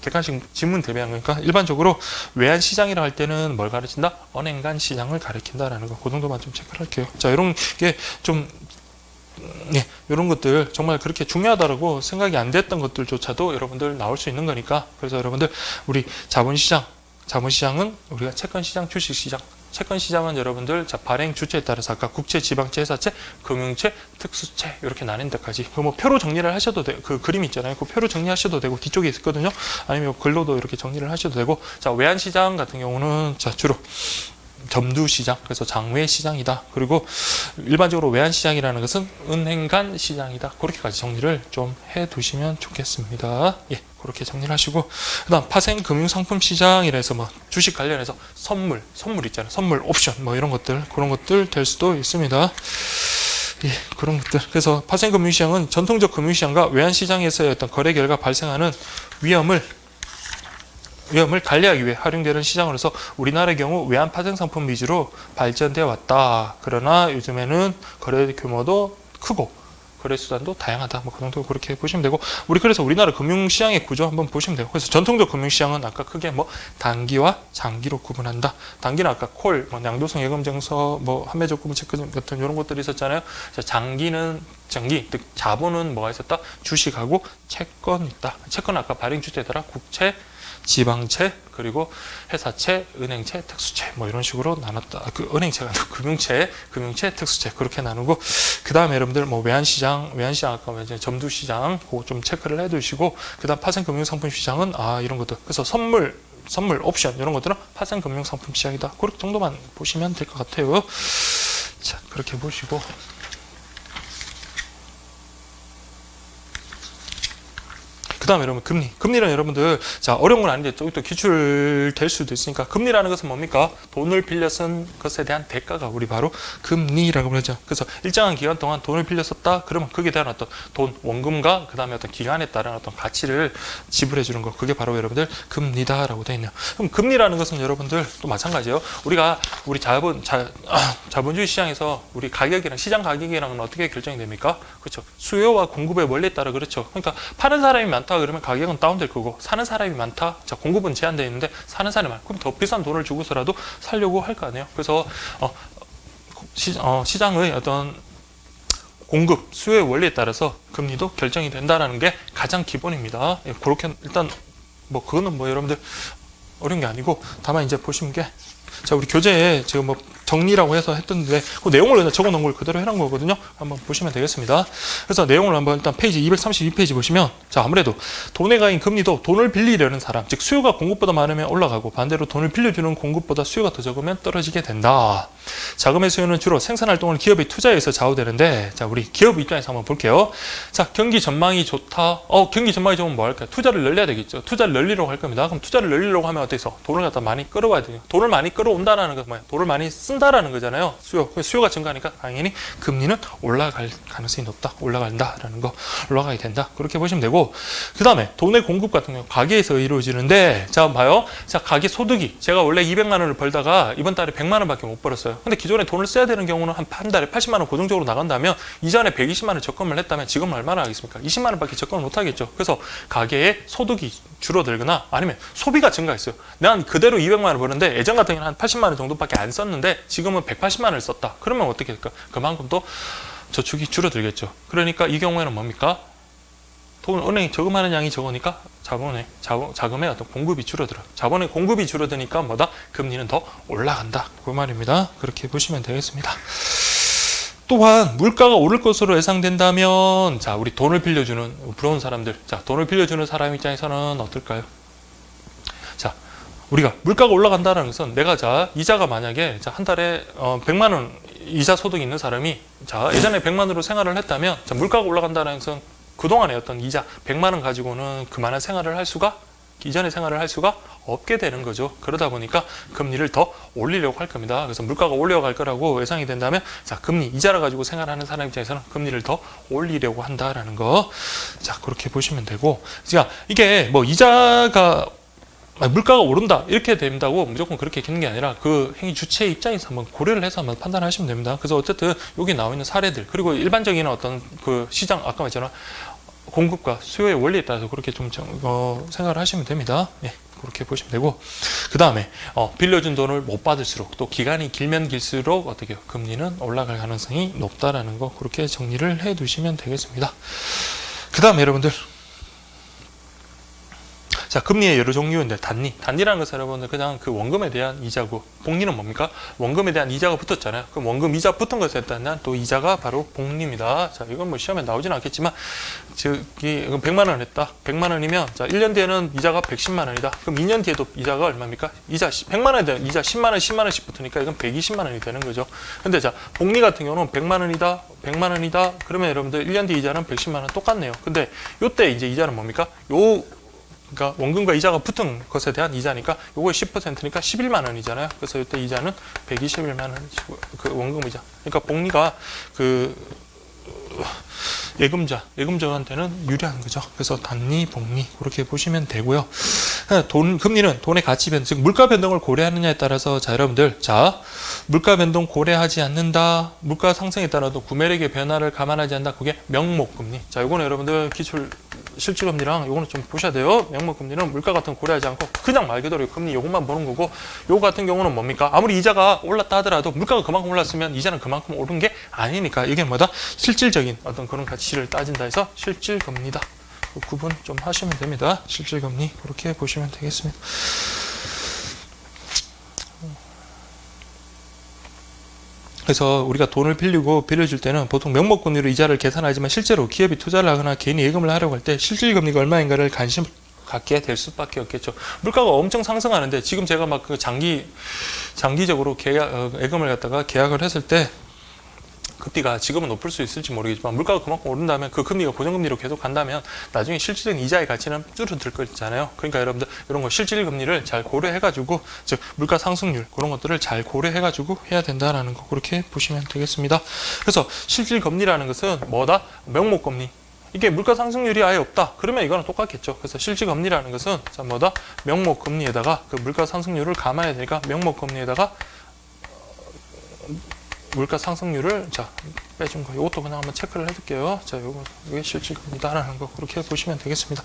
객관식 지문 대비한 거니까 일반적으로 외환시장이라 할 때는 뭘 가르친다? 은행 간 시장을 가리킨다라는 거. 그 정도만 좀 체크를 할게요. 자, 이런 게 좀 이런 것들 정말 그렇게 중요하다고 생각이 안 됐던 것들조차도 여러분들 나올 수 있는 거니까 그래서 여러분들 우리 자본시장은 우리가 채권시장, 주식시장 채권시장은 여러분들 발행 주체에 따라서 아까 국채, 지방채, 회사채, 금융채, 특수채 이렇게 나뉜 데까지 그 뭐 표로 정리를 하셔도 돼요. 그 그림 있잖아요. 그 표로 정리하셔도 되고 뒤쪽에 있거든요. 아니면 글로도 이렇게 정리를 하셔도 되고 자 외환시장 같은 경우는 자 주로 점두시장, 그래서 장외시장이다. 그리고 일반적으로 외환시장이라는 것은 은행 간 시장이다. 그렇게까지 정리를 좀 해두시면 좋겠습니다. 예, 그렇게 정리를 하시고 그 다음 파생 금융상품시장이라 해서 뭐 주식 관련해서 선물 있잖아요. 선물, 옵션 뭐 이런 것들 그런 것들 될 수도 있습니다. 예, 그런 것들. 그래서 파생 금융시장은 전통적 금융시장과 외환시장에서의 어떤 거래 결과 발생하는 위험을 관리하기 위해 활용되는 시장으로서 우리나라의 경우 외환 파생 상품 위주로 발전되어 왔다. 그러나 요즘에는 거래 규모도 크고 거래 수단도 다양하다. 뭐 그 정도 그렇게 보시면 되고 그래서 우리나라 금융시장의 구조 한번 보시면 돼요. 그래서 전통적 금융시장은 아까 크게 뭐 단기와 장기로 구분한다. 단기는 아까 콜, 뭐 양도성 예금증서, 뭐 판매조건부 체크 같은 이런 것들이 있었잖아요. 장기, 즉 자본은 뭐가 있었다? 주식하고 채권 있다. 채권은 아까 발행 주체에 따라 국채, 지방채, 그리고 회사채, 은행채, 특수채 뭐 이런 식으로 나눴다. 그 은행채가 금융채, 특수채 그렇게 나누고 그 다음에 여러분들 뭐 외환시장 아까 이제 점두시장 그거 좀 체크를 해두시고 그 다음 파생금융상품시장은 이런 것들 그래서 선물, 옵션 이런 것들은 파생금융상품시장이다. 그렇게 정도만 보시면 될 것 같아요. 자, 그렇게 보시고. 그 그 다음에 여러분 금리. 금리는 여러분들 자 어려운 건 아닌데 또 기출될 수도 있으니까 금리라는 것은 뭡니까? 돈을 빌려 쓴 것에 대한 대가가 우리 바로 금리라고 그러죠. 그래서 일정한 기간 동안 돈을 빌려 썼다. 그러면 그게 대한 어떤 돈, 원금과 그 다음에 어떤 기간에 따른 어떤 가치를 지불해 주는 거. 그게 바로 여러분들 금리다라고 되어 있네요. 그럼 금리라는 것은 여러분들 또 마찬가지예요. 우리가 우리 자본주의 시장에서 우리 가격이랑 시장 가격이랑은 어떻게 결정이 됩니까? 그렇죠. 수요와 공급의 원리에 따라 그렇죠. 그러니까 파는 사람이 많다 그러면 가격은 다운될 거고 사는 사람이 많다. 자, 공급은 제한되어 있는데 사는 사람이 많고 그럼 더 비싼 돈을 주고서라도 살려고 할 거 아니에요. 그래서 시장의 어떤 공급, 수요의 원리에 따라서 금리도 결정이 된다는 게 가장 기본입니다. 예, 그렇게 일단 뭐 그거는 뭐 여러분들 어려운 게 아니고 다만 이제 보시는 게 자 우리 교재에 지금 뭐 정리라고 해서 했던데 그 내용을 적어 놓은 걸 그대로 해놓은 거거든요. 한번 보시면 되겠습니다. 그래서 내용을 한번 일단 페이지 232페이지 보시면 자 아무래도 돈에 가인 금리도 돈을 빌리려는 사람 즉 수요가 공급보다 많으면 올라가고 반대로 돈을 빌려주는 공급보다 수요가 더 적으면 떨어지게 된다. 자금의 수요는 주로 생산활동을 기업의 투자에 의해서 좌우되는데 자 우리 기업 입장에서 한번 볼게요. 자 경기 전망이 좋다. 경기 전망이 좋으면 뭐 할까요? 투자를 늘려야 되겠죠. 투자를 늘리려고 할 겁니다. 그럼 투자를 늘리려고 하면 어때서 돈을 갖다 많이 끌어와야 돼요. 돈을 많이 끌어온다는 건 뭐예요? 돈을 많이 쓴다라는 거잖아요. 수요가 증가하니까 당연히 금리는 올라갈 가능성이 높다. 올라간다라는 거 올라가게 된다. 그렇게 보시면 되고 그 다음에 돈의 공급 같은 경우 가계에서 이루어지는데 자 봐요. 자 가계 소득이 제가 원래 200만 원을 벌다가 이번 달에 100만 원밖에 못 벌었어요. 근데 기존에 돈을 써야 되는 경우는 한 달에 80만 원 고정적으로 나간다면 이전에 120만 원 적금을 했다면 지금 얼마나 하겠습니까? 20만 원밖에 적금을 못 하겠죠. 그래서 가계의 소득이 줄어들거나 아니면 소비가 증가했어요. 난 그대로 200만 원을 버는데 예전 같은 경우는 한 80만 원 정도밖에 안 썼는데 지금은 180만 원을 썼다. 그러면 어떻게 될까? 그만큼 또 저축이 줄어들겠죠. 그러니까 이 경우에는 뭡니까? 은행이 저금하는 양이 적으니까 자금의 어떤 공급이 줄어들어. 자본의 공급이 줄어드니까 뭐다? 금리는 더 올라간다. 그 말입니다. 그렇게 보시면 되겠습니다. 또한 물가가 오를 것으로 예상된다면 자 우리 돈을 빌려주는 부러운 사람들 자 돈을 빌려주는 사람 입장에서는 어떨까요? 자 우리가 물가가 올라간다는 것은 내가 자 이자가 만약에 자 한 달에 100만 원 이자 소득이 있는 사람이 자 예전에 100만 원으로 생활을 했다면 자 물가가 올라간다는 것은 그동안의 어떤 이자 100만 원 가지고는 그만한 생활을 할 수가 이전의 생활을 할 수가 없게 되는 거죠. 그러다 보니까 금리를 더 올리려고 할 겁니다. 그래서 물가가 올려갈 거라고 예상이 된다면 자 금리 이자를 가지고 생활하는 사람 입장에서는 금리를 더 올리려고 한다라는 거. 자 그렇게 보시면 되고 자 이게 뭐 이자가 물가가 오른다 이렇게 된다고 무조건 그렇게 기는 게 아니라 그 행위 주체의 입장에서 한번 고려를 해서 한번 판단하시면 됩니다. 그래서 어쨌든 여기 나와 있는 사례들 그리고 일반적인 어떤 그 시장 아까 말했잖아 공급과 수요의 원리에 따라서 그렇게 좀 생각을 하시면 됩니다. 예, 그렇게 보시면 되고 그 다음에 빌려준 돈을 못 받을수록 또 기간이 길면 길수록 어떻게 금리는 올라갈 가능성이 높다라는 거 그렇게 정리를 해 두시면 되겠습니다. 그 다음에 여러분들 자, 금리의 여러 종류인데 단리라는 것은 여러분들 그냥 그 원금에 대한 이자고 복리는 뭡니까? 원금에 대한 이자가 붙었잖아요. 그럼 원금 이자 붙은 것에 따른 또 이자가 바로 복리입니다. 자, 이건 뭐 시험에 나오진 않겠지만 이건 100만 원 했다. 100만 원이면 자, 1년 뒤에는 이자가 110만 원이다. 그럼 2년 뒤에도 이자가 얼마입니까? 이자 100만 원에 대한 이자 10만 원, 10만 원씩 붙으니까 이건 120만 원이 되는 거죠. 근데 자, 복리 같은 경우는 100만 원이다. 100만 원이다. 그러면 여러분들 1년 뒤 이자는 110만 원 똑같네요. 근데 요때 이제 이자는 뭡니까? 그러니까 원금과 이자가 붙은 것에 대한 이자니까 요거의 10%니까 11만 원이잖아요. 그래서 이때 이자는 121만 원 그 원금 이자. 그러니까 복리가 그 예금자한테는 유리한 거죠. 그래서 단리, 복리 그렇게 보시면 되고요. 금리는 돈의 가치 변동, 즉 물가 변동을 고려하느냐에 따라서 자 여러분들 자 물가 변동 고려하지 않는다. 물가 상승에 따라도 구매력의 변화를 감안하지 않는다. 그게 명목금리. 자 요거는 여러분들 기출 실질금리랑 요거는 좀 보셔야 돼요. 명목금리는 물가 같은 거 고려하지 않고 그냥 말 그대로 금리 요것만 보는 거고 요거 같은 경우는 뭡니까? 아무리 이자가 올랐다 하더라도 물가가 그만큼 올랐으면 이자는 그만큼 오른 게 아니니까 이게 뭐다? 실질적인 어떤 그런 가치를 따진다 해서 실질금리다. 그 구분 좀 하시면 됩니다. 실질금리 그렇게 보시면 되겠습니다. 그래서 우리가 돈을 빌려줄 때는 보통 명목금리로 이자를 계산하지만 실제로 기업이 투자를 하거나 개인이 예금을 하려고 할 때 실질금리가 얼마인가를 관심을 갖게 될 수밖에 없겠죠. 물가가 엄청 상승하는데 지금 제가 막 그 장기적으로 예금을 갖다가 계약을 했을 때 금리가 지금은 높을 수 있을지 모르겠지만 물가가 그만큼 오른다면 그 금리가 고정금리로 계속 간다면 나중에 실질적인 이자의 가치는 줄어들 거 있잖아요. 그러니까 여러분들 이런 거 실질 금리를 잘 고려해가지고 즉 물가 상승률 그런 것들을 잘 고려해가지고 해야 된다라는 거 그렇게 보시면 되겠습니다. 그래서 실질 금리라는 것은 뭐다? 명목 금리. 이게 물가 상승률이 아예 없다. 그러면 이거는 똑같겠죠. 그래서 실질 금리라는 것은 자 뭐다? 명목 금리에다가 그 물가 상승률을 감안해야 되니까 명목 금리에다가 물가 상승률을 자 빼준 거 이것도 그냥 한번 체크를 해둘게요. 자 이게 실질금리다라는 거 그렇게 보시면 되겠습니다.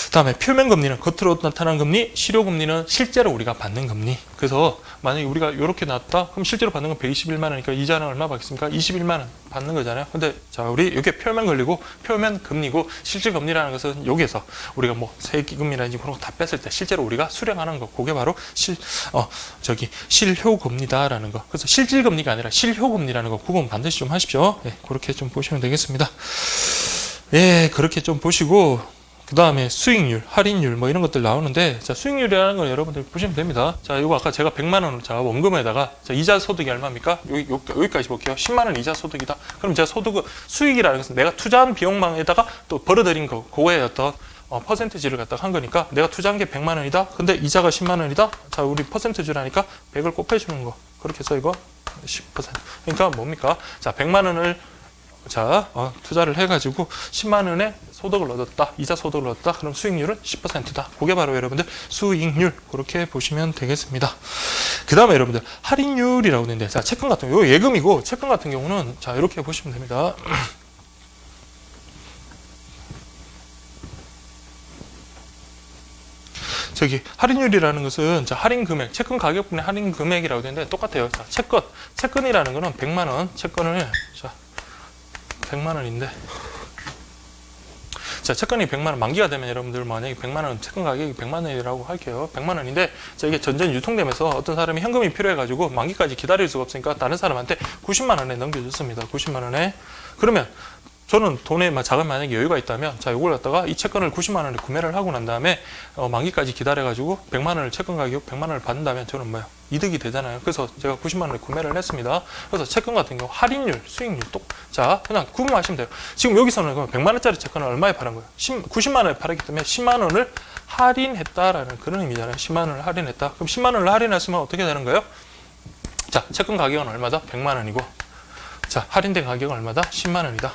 다음에 표면금리는 겉으로 나타난 금리, 실효금리는 실제로 우리가 받는 금리. 그래서 만약에 우리가 이렇게 놨다 그럼 실제로 받는 건 121만 원이니까 이자는 얼마 받겠습니까? 21만 원 받는 거잖아요. 근데 자 우리 이게 표면 걸리고 표면 금리고 실질 금리라는 것은 여기에서 우리가 뭐 세기금이라든지 그런 거 다 뺐을 때 실제로 우리가 수령하는 거 그게 바로 실효금리다라는 거. 그래서 실질 금리가 아니라 실효금리라는 거 구분 반드시 좀 하십시오. 예, 그렇게 좀 보시면 되겠습니다. 예, 그렇게 좀 보시고 그 다음에 수익률, 할인율 뭐 이런 것들 나오는데 자 수익률이라는 걸 여러분들 보시면 됩니다. 자 이거 아까 제가 100만 원 자 원금에다가 자 이자 소득이 얼마입니까? 여기까지 볼게요. 10만 원 이자 소득이다. 그럼 제가 수익이라는 것은 내가 투자한 비용망에다가 또 벌어들인 거 그거에 어떤 퍼센트지를 갖다가 한 거니까 내가 투자한 게 100만 원이다. 근데 이자가 10만 원이다. 자 우리 퍼센트지라니까 100을 곱해주는 거. 그렇게 해서 이거 10%. 그러니까 뭡니까? 자 100만 원을 자 투자를 해가지고 10만 원의 소득을 얻었다. 이자 소득을 얻었다. 그럼 수익률은 10%다. 그게 바로 여러분들 수익률 그렇게 보시면 되겠습니다. 그 다음에 여러분들 할인율이라고 있는데 자 채권 같은 경우 예금이고 채권 같은 경우는 자 이렇게 보시면 됩니다. 저기 할인율이라는 것은 자 할인 금액, 채권 가격분의 할인 금액이라고 되는데 똑같아요. 자 채권이라는 거는 100만 원 채권을 자 100만 원인데 자 채권이 100만 원 만기가 되면 여러분들 만약에 100만 원 채권 가격이 100만 원이라고 할게요. 100만 원인데 자 이게 전전 유통되면서 어떤 사람이 현금이 필요해가지고 만기까지 기다릴 수가 없으니까 다른 사람한테 90만 원에 넘겨줬습니다. 90만 원에 그러면 저는 돈에 자금 만약에 여유가 있다면 자 이걸 갖다가 이 채권을 90만 원에 구매를 하고 난 다음에 만기까지 기다려가지고 100만 원을 채권 가격 100만 원을 받는다면 저는 뭐야 이득이 되잖아요. 그래서 제가 90만 원에 구매를 했습니다. 그래서 채권 같은 경우 할인율, 수익률 자 그냥 구분하시면 돼요. 지금 여기서는 100만 원짜리 채권을 얼마에 팔은 거예요? 90만 원에 팔았기 때문에 10만 원을 할인했다라는 그런 의미잖아요. 10만 원을 할인했다. 그럼 10만 원을 할인했으면 어떻게 되는 거예요? 자 채권 가격은 얼마다? 100만 원이고 자 할인된 가격은 얼마다? 10만 원이다.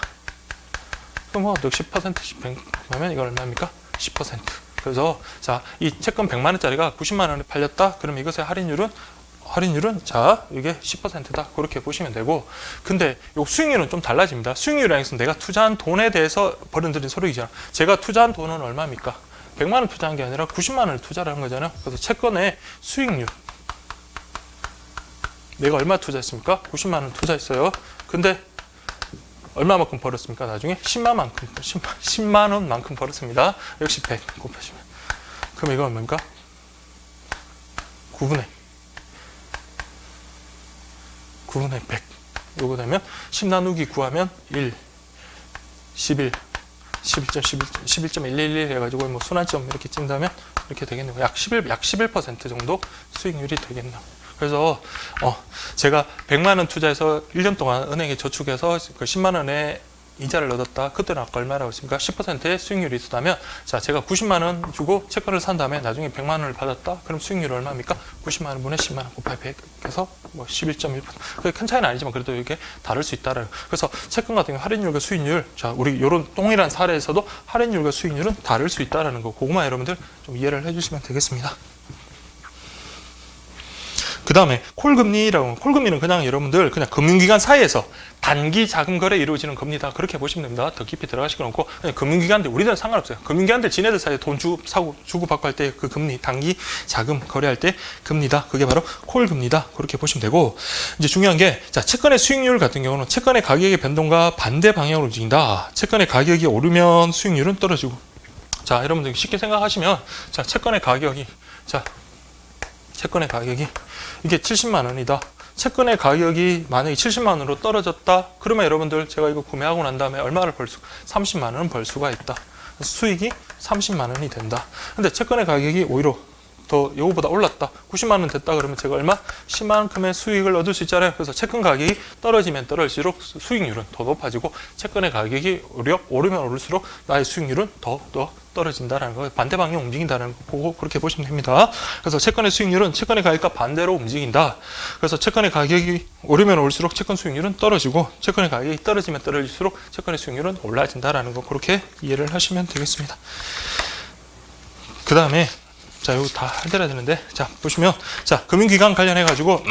그럼 뭐 10%씩 하면 이거 얼마입니까? 10%. 그래서 자 이 채권 100만 원짜리가 90만 원에 팔렸다. 그럼 이것의 할인율은 자 이게 10%다. 그렇게 보시면 되고 근데 요 수익률은 좀 달라집니다. 수익률이라는 것은 내가 투자한 돈에 대해서 벌어들인 소득이잖아. 제가 투자한 돈은 얼마입니까? 100만 원 투자한 게 아니라 90만 원을 투자를 한 거잖아요. 그래서 채권의 수익률 내가 얼마 투자했습니까? 90만 원 투자했어요. 근데 얼마만큼 벌었습니까? 나중에 10만 원만큼 벌었습니다. 역시 100 곱하시면 그럼 이거 얼마입니까? 9분의 100 요거 되면 10 나누기 9하면 1 11 11.111 해가지고 뭐 순환점 이렇게 찐다면 이렇게 되겠네요. 약 11% 정도 수익률이 되겠네요. 그래서 제가 100만 원 투자해서 1년 동안 은행에 저축해서 그 10만 원에 이자를 얻었다. 그때는 아까 얼마라고 했습니까? 10%의 수익률이 있었다면 자 제가 90만 원 주고 채권을 산 다음에 나중에 100만 원을 받았다. 그럼 수익률이 얼마입니까? 90만 원분의 10만 원 곱하기 100 해서 뭐 11.1%. 그게 큰 차이는 아니지만 그래도 이게 다를 수 있다라는. 그래서 채권 같은 경우 할인율과 수익률 자 우리 이런 동일한 사례에서도 할인율과 수익률은 다를 수 있다라는 거. 그거만 여러분들 좀 이해를 해주시면 되겠습니다. 그 다음에 콜금리라고 콜금리는 그냥 여러분들 그냥 금융기관 사이에서 단기 자금 거래 이루어지는 금리다 그렇게 보시면 됩니다. 더 깊이 들어가실 건 없고 그냥 금융기관들 우리들은 상관없어요. 금융기관들 지네들 사이에 돈 주고받고 할 때 그 금리 단기 자금 거래할 때 금리다. 그게 바로 콜금리다. 그렇게 보시면 되고 이제 중요한 게 자 채권의 수익률 같은 경우는 채권의 가격의 변동과 반대 방향으로 움직인다. 채권의 가격이 오르면 수익률은 떨어지고 자 여러분들 쉽게 생각하시면 자 채권의 가격이 이게 70만 원이다. 채권의 가격이 만약에 70만 원으로 떨어졌다. 그러면 여러분들 제가 이거 구매하고 난 다음에 얼마를 30만 원은 벌 수가 있다. 수익이 30만 원이 된다. 근데 채권의 가격이 오히려 요거보다 올랐다. 90만 원 됐다 그러면 제가 얼마? 10만큼의 수익을 얻을 수 있잖아요. 그래서 채권 가격이 떨어지면 떨어질수록 수익률은 더 높아지고 채권의 가격이 오르면 오를수록 나의 수익률은 더 떨어진다라는 거, 반대 방향 움직인다는 거, 그렇게 보시면 됩니다. 그래서 채권의 수익률은 채권의 가격과 반대로 움직인다. 그래서 채권의 가격이 오르면 오를수록 채권 수익률은 떨어지고 채권의 가격이 떨어지면 떨어질수록 채권의 수익률은 올라진다라는 거, 그렇게 이해를 하시면 되겠습니다. 그 다음에 자, 이거 다 해드려야 되는데, 자, 보시면, 자, 금융기관 관련해가지고,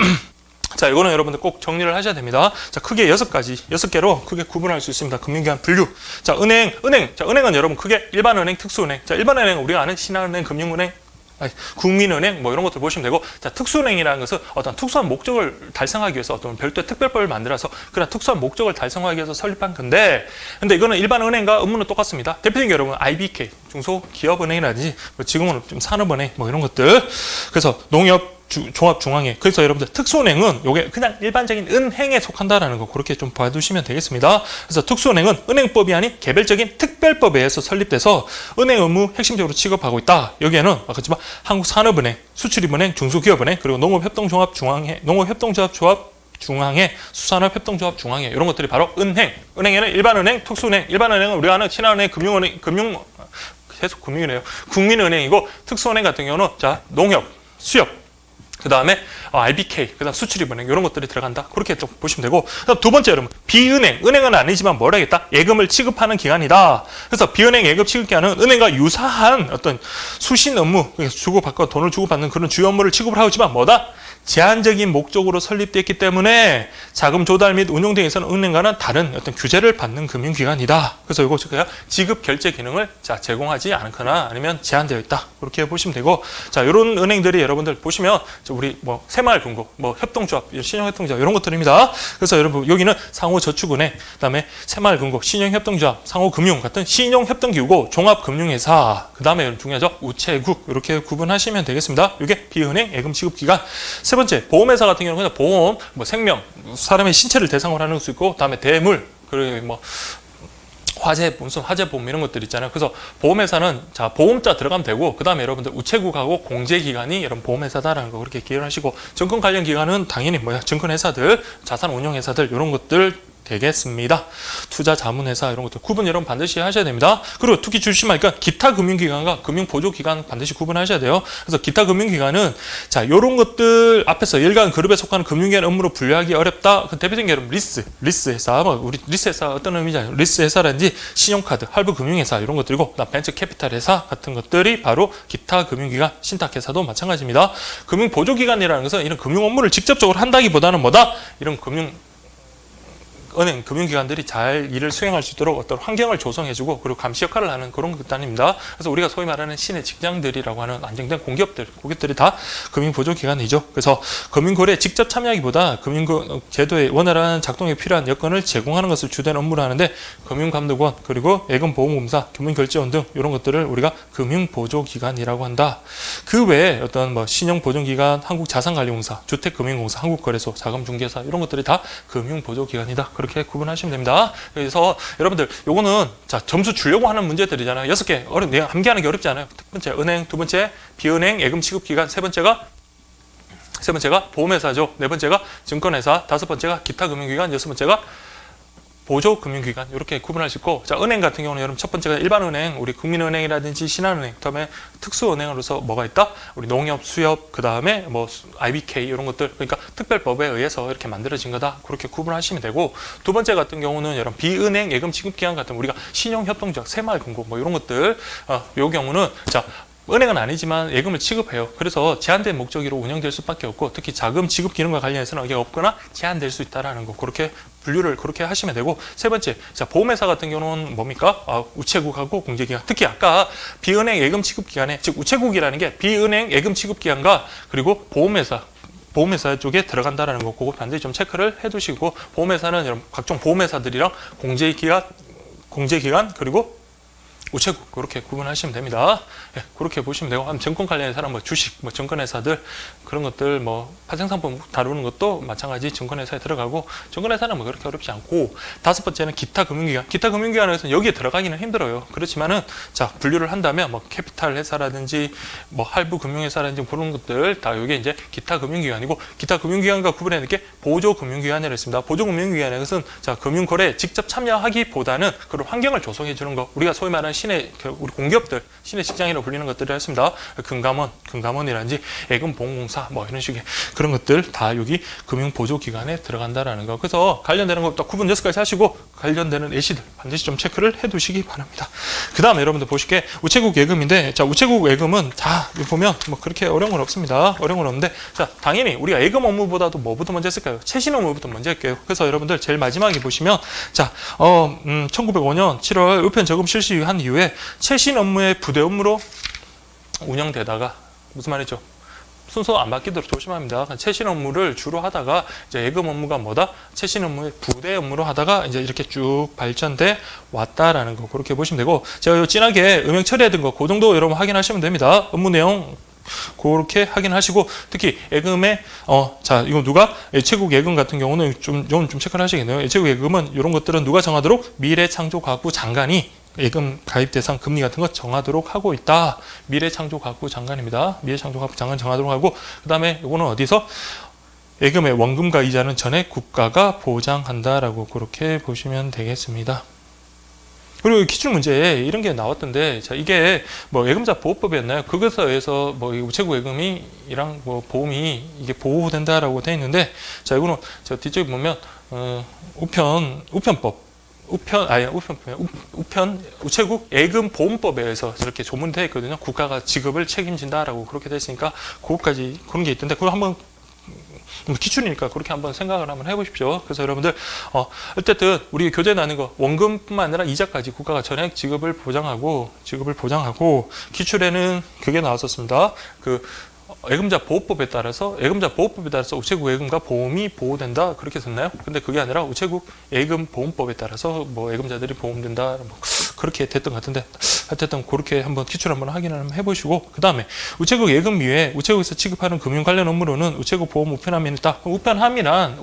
자, 이거는 여러분들 꼭 정리를 하셔야 됩니다. 자, 크게 6개로 크게 구분할 수 있습니다. 금융기관 분류. 자, 은행. 자, 은행은 여러분 크게 일반은행, 특수은행. 자, 일반은행은 우리가 아는 신한은행, 금융은행, 국민은행 뭐 이런 것들 보시면 되고, 자, 특수은행이라는 것은 어떤 특수한 목적을 달성하기 위해서 어떤 별도의 특별법을 만들어서 그런 특수한 목적을 달성하기 위해서 설립한 건데, 근데 이거는 일반 은행과 업무는 똑같습니다. 대표적인 게 여러분 IBK 중소기업은행이라든지 지금은 좀 산업은행 뭐 이런 것들, 그래서 농협 종합중앙회. 그래서 여러분들 특수은행은 요게 그냥 일반적인 은행에 속한다라는 거, 그렇게 좀 봐두시면 되겠습니다. 그래서 특수은행은 은행법이 아닌 개별적인 특별법에 의해서 설립돼서 은행 업무 핵심적으로 취급하고 있다. 여기에는 아까 했지만 한국산업은행, 수출입은행, 중소기업은행, 그리고 농업협동조합중앙회, 농업협동조합중앙회, 수산업협동조합중앙회, 이런 것들이 바로 은행. 은행에는 일반은행, 특수은행. 일반은행은 우리가 아는 신한은행, 금융은행, 계속 금융이네요. 국민은행이고, 특수은행 같은 경우는 자, 농협, 수협, 그 다음에 IBK, 그 다음 수출입은행, 이런 것들이 들어간다. 그렇게 좀 보시면 되고, 그다음 두 번째, 여러분, 비은행. 은행은 아니지만 뭘 하겠다? 예금을 취급하는 기관이다. 그래서 비은행 예금 취급기관은 은행과 유사한 어떤 수신 업무, 주고받고 돈을 주고받는 그런 주요 업무를 취급을 하고 있지만 뭐다? 제한적인 목적으로 설립됐기 때문에 자금 조달 및 운용 등에서는 은행과는 다른 어떤 규제를 받는 금융기관이다. 그래서 이거 제가 지급 결제 기능을 제공하지 않거나 아니면 제한되어 있다. 그렇게 보시면 되고, 자, 이런 은행들이 여러분들 보시면 우리 뭐 새마을금고, 뭐 협동조합, 신용협동조합 이런 것들입니다. 그래서 여러분 여기는 상호저축은행, 그다음에 새마을금고, 신용협동조합, 상호금융 같은 신용협동기구고 종합금융회사, 그다음에 중요하죠 우체국, 이렇게 구분하시면 되겠습니다. 이게 비은행 예금 취급기관. 세 번째, 보험회사 같은 경우는 그냥 보험, 뭐 생명, 사람의 신체를 대상으로 하는 수 있고, 다음에 대물, 그리고 뭐 무슨 화재보험 이런 것들 있잖아요. 그래서 보험회사는 자, 보험자 들어가면 되고, 그 다음에 여러분들 우체국하고 공제기관이 여러분 보험회사다라는 거 그렇게 기억을 하시고, 증권 관련 기관은 당연히 증권회사들, 자산운용회사들 이런 것들 되겠습니다. 투자 자문회사 이런 것들 구분 여러분 반드시 하셔야 됩니다. 그리고 특히 주시하니까 기타 금융기관과 금융보조기관 반드시 구분하셔야 돼요. 그래서 기타 금융기관은 자, 요런 것들 앞에서 일간 그룹에 속하는 금융기관 업무로 분류하기 어렵다. 그 대표적인 게 여러분 리스 회사, 우리 리스 회사 어떤 의미냐? 리스 회사라든지 신용카드, 할부금융회사 이런 것들이고, 벤처 캐피탈 회사 같은 것들이 바로 기타 금융기관, 신탁회사도 마찬가지입니다. 금융보조기관이라는 것은 이런 금융 업무를 직접적으로 한다기보다는 뭐다? 이런 은행, 금융기관들이 잘 일을 수행할 수 있도록 어떤 환경을 조성해주고 그리고 감시 역할을 하는 그런 기관입니다. 그래서 우리가 소위 말하는 시내 직장들이라고 하는 안정된 고객들이 다 금융보조기관이죠. 그래서 금융거래에 직접 참여하기보다 제도의 원활한 작동에 필요한 여건을 제공하는 것을 주된 업무로 하는데, 금융감독원, 그리고 예금보험공사, 금융결제원 등 이런 것들을 우리가 금융보조기관이라고 한다. 그 외에 어떤 뭐 신용보증기관, 한국자산관리공사, 주택금융공사, 한국거래소, 자금중개사 이런 것들이 다 금융보조기관이다. 그렇게 구분하시면 됩니다. 그래서 여러분들 요거는 자, 점수 주려고 하는 문제들이잖아요. 6개 내가 암기하는 게 어렵지 않아요. 첫 번째 은행, 두 번째 비은행 예금 취급기관, 세 번째가 보험회사죠. 네 번째가 증권회사, 다섯 번째가 기타 금융기관, 여섯 번째가 보조금융기관, 이렇게 구분할 수 있고, 자, 은행 같은 경우는 여러분 첫 번째가 일반은행, 우리 국민은행이라든지 신한은행, 그 다음에 특수은행으로서 뭐가 있다? 우리 농협, 수협, 그 다음에 뭐 IBK 이런 것들, 그러니까 특별법에 의해서 이렇게 만들어진 거다. 그렇게 구분하시면 되고, 두 번째 같은 경우는 여러분 비은행 예금 취급기관 같은 우리가 신용협동조합, 새마을금고 뭐 이런 것들, 요 경우는 자, 은행은 아니지만 예금을 취급해요. 그래서 제한된 목적으로 운영될 수밖에 없고, 특히 자금 지급 기능과 관련해서는 이게 없거나 제한될 수 있다라는 거, 그렇게 분류를 그렇게 하시면 되고, 세 번째, 자, 보험회사 같은 경우는 뭡니까? 우체국하고 공제기관. 특히 아까 비은행 예금 취급기관에, 즉 우체국이라는 게 비은행 예금 취급기관과 그리고 보험회사 쪽에 들어간다라는 거, 그거 반드시 좀 체크를 해두시고, 보험회사는 여러분 각종 보험회사들이랑 공제기관 그리고 우체국 그렇게 구분하시면 됩니다. 예, 그렇게 보시면 되고, 증권 관련된 사람, 뭐 주식, 뭐 증권회사들 그런 것들, 뭐 파생상품 다루는 것도 마찬가지 증권회사에 들어가고, 증권회사는 뭐 그렇게 어렵지 않고, 다섯 번째는 기타 금융기관. 기타 금융기관에서는 여기에 들어가기는 힘들어요. 그렇지만은 자 분류를 한다면 뭐 캐피탈 회사라든지 뭐 할부 금융회사라든지 그런 것들 다 여기 이제 기타 금융기관이고, 기타 금융기관과 구분해야 될 게 보조 금융기관이라고 있습니다. 보조 금융기관의 것은 자 금융거래에 직접 참여하기보다는 그런 환경을 조성해 주는 거, 우리가 소위 말하는 신의 우리 공기업들, 신의 직장이라고 불리는 것들을 했습니다. 금감원이라든지 예금보험공사 뭐 이런 식의 그런 것들 다 여기 금융보조기관에 들어간다라는 거. 그래서 관련되는 것부터 구분 6가지 하시고 관련되는 예시들 반드시 좀 체크를 해두시기 바랍니다. 그 다음에 여러분들 보실게 우체국 예금인데, 자 우체국 예금은 자 보면 뭐 그렇게 어려운 건 없습니다. 어려운 건 없는데, 자 당연히 우리가 예금 업무보다도 뭐부터 먼저 했을까요? 최신 업무부터 먼저 할게요. 그래서 여러분들 제일 마지막에 보시면 자 1905년 7월 우편 저금 실시한 이후에 최신 업무의 부대 업무로 운영되다가, 무슨 말이죠? 순서 안 바뀌도록 조심합니다. 최신 업무를 주로 하다가 이제 예금 업무가 뭐다? 최신 업무의 부대 업무로 하다가 이제 이렇게 쭉 발전돼 왔다라는 거 그렇게 보시면 되고, 제가 요 진하게 음영 처리해둔 거 그 정도 여러분 확인하시면 됩니다. 업무 내용 그렇게 확인하시고, 특히 예금의 자 이거 누가 예체국 예금 같은 경우는 좀 체크를 하시겠네요. 예체국 예금은 이런 것들은 누가 정하도록? 미래창조가구 장관이 예금 가입 대상 금리 같은 거 정하도록 하고 있다. 미래창조가구 장관입니다. 미래창조가구 장관 정하도록 하고, 그 다음에 이거는 어디서? 예금의 원금과 이자는 전액 국가가 보장한다라고 그렇게 보시면 되겠습니다. 그리고 기출 문제에 이런 게 나왔던데, 자 이게 뭐 예금자 보호법이었나요? 그것에 의해서 뭐 우체국 예금이랑 뭐 보험이 이게 보호된다라고 돼 있는데, 자 이거는 저 뒤쪽에 보면 우편법. 우체국 예금보험법에 의해서 이렇게 조문되어 있거든요. 국가가 지급을 책임진다라고 그렇게 돼 있으니까 그것까지 그런 게 있던데, 그걸 한번 기출이니까 그렇게 한번 생각을 한번 해보십시오. 그래서 여러분들 어쨌든 우리 교재 나는 거 원금뿐만 아니라 이자까지 국가가 전액 지급을 보장하고 기출에는 그게 나왔었습니다. 그 예금자 보호법에 따라서 우체국 예금과 보험이 보호된다 그렇게 썼나요? 근데 그게 아니라 우체국 예금 보험법에 따라서 뭐 예금자들이 보험된다 뭐 그렇게 됐던 것 같은데, 어쨌든 그렇게 한번 기출 한번 확인을 해보시고, 그 다음에 우체국 예금 이외에 우체국에서 취급하는 금융 관련 업무로는 우체국 보험 우편함이 있다. 우편한이란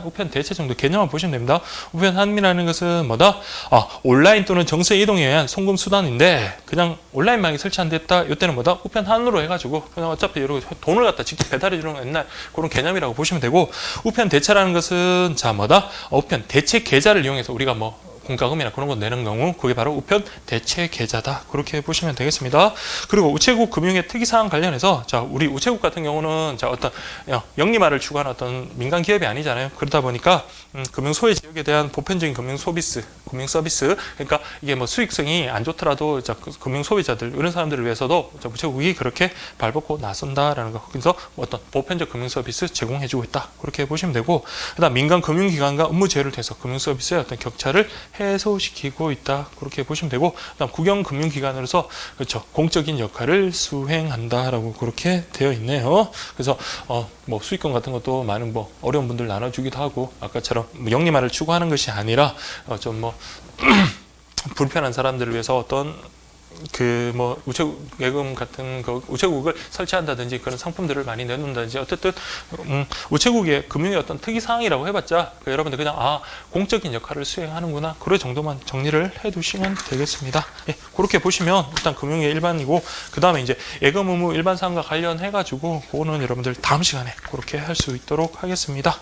우편 대체 정도 개념을 보시면 됩니다. 우편함이라는 것은 뭐다? 온라인 또는 정세 이동에 의한 송금 수단인데, 그냥 온라인망에 설치 안 됐다. 이때는 뭐다? 우편한으로 해가지고 그냥 어차피 이렇게 돈을 갖다 직접 배달해 주는 옛날 그런 개념이라고 보시면 되고, 우편 대체라는 것은 자 뭐다? 우편 대체 계좌를 이용해서 우리가 뭐 공과금이나 그런 거 내는 경우 그게 바로 우편 대체 계좌다 그렇게 보시면 되겠습니다. 그리고 우체국 금융의 특이사항 관련해서 자 우리 우체국 같은 경우는 자 어떤 영리화를 추구하는 어떤 민간 기업이 아니잖아요. 그러다 보니까 금융 소외 지역에 대한 보편적인 금융 서비스 그러니까 이게 뭐 수익성이 안 좋더라도 자 금융 소비자들 이런 사람들을 위해서도 자 우체국이 그렇게 발벗고 나선다라는 거. 그래서 어떤 보편적 금융 서비스 제공해주고 있다 그렇게 보시면 되고, 그다음 민간 금융기관과 업무 제휴를 통해서 금융 서비스의 어떤 격차를 해소시키고 있다 그렇게 보시면 되고, 그다음 국영금융기관으로서 그렇죠 공적인 역할을 수행한다라고 그렇게 되어 있네요. 그래서 뭐 수익금 같은 것도 많은 뭐 어려운 분들 나눠주기도 하고, 아까처럼 뭐 영리화를 추구하는 것이 아니라 좀 뭐 불편한 사람들을 위해서 어떤 그 뭐 우체국 예금 같은 거 우체국을 설치한다든지 그런 상품들을 많이 내놓는다든지, 어쨌든 우체국의 금융의 어떤 특이사항이라고 해봤자 여러분들 그냥 공적인 역할을 수행하는구나 그런 정도만 정리를 해두시면 되겠습니다. 예, 그렇게 보시면 일단 금융의 일반이고, 그 다음에 이제 예금 의무 일반 사항과 관련해 가지고 그거는 여러분들 다음 시간에 그렇게 할 수 있도록 하겠습니다.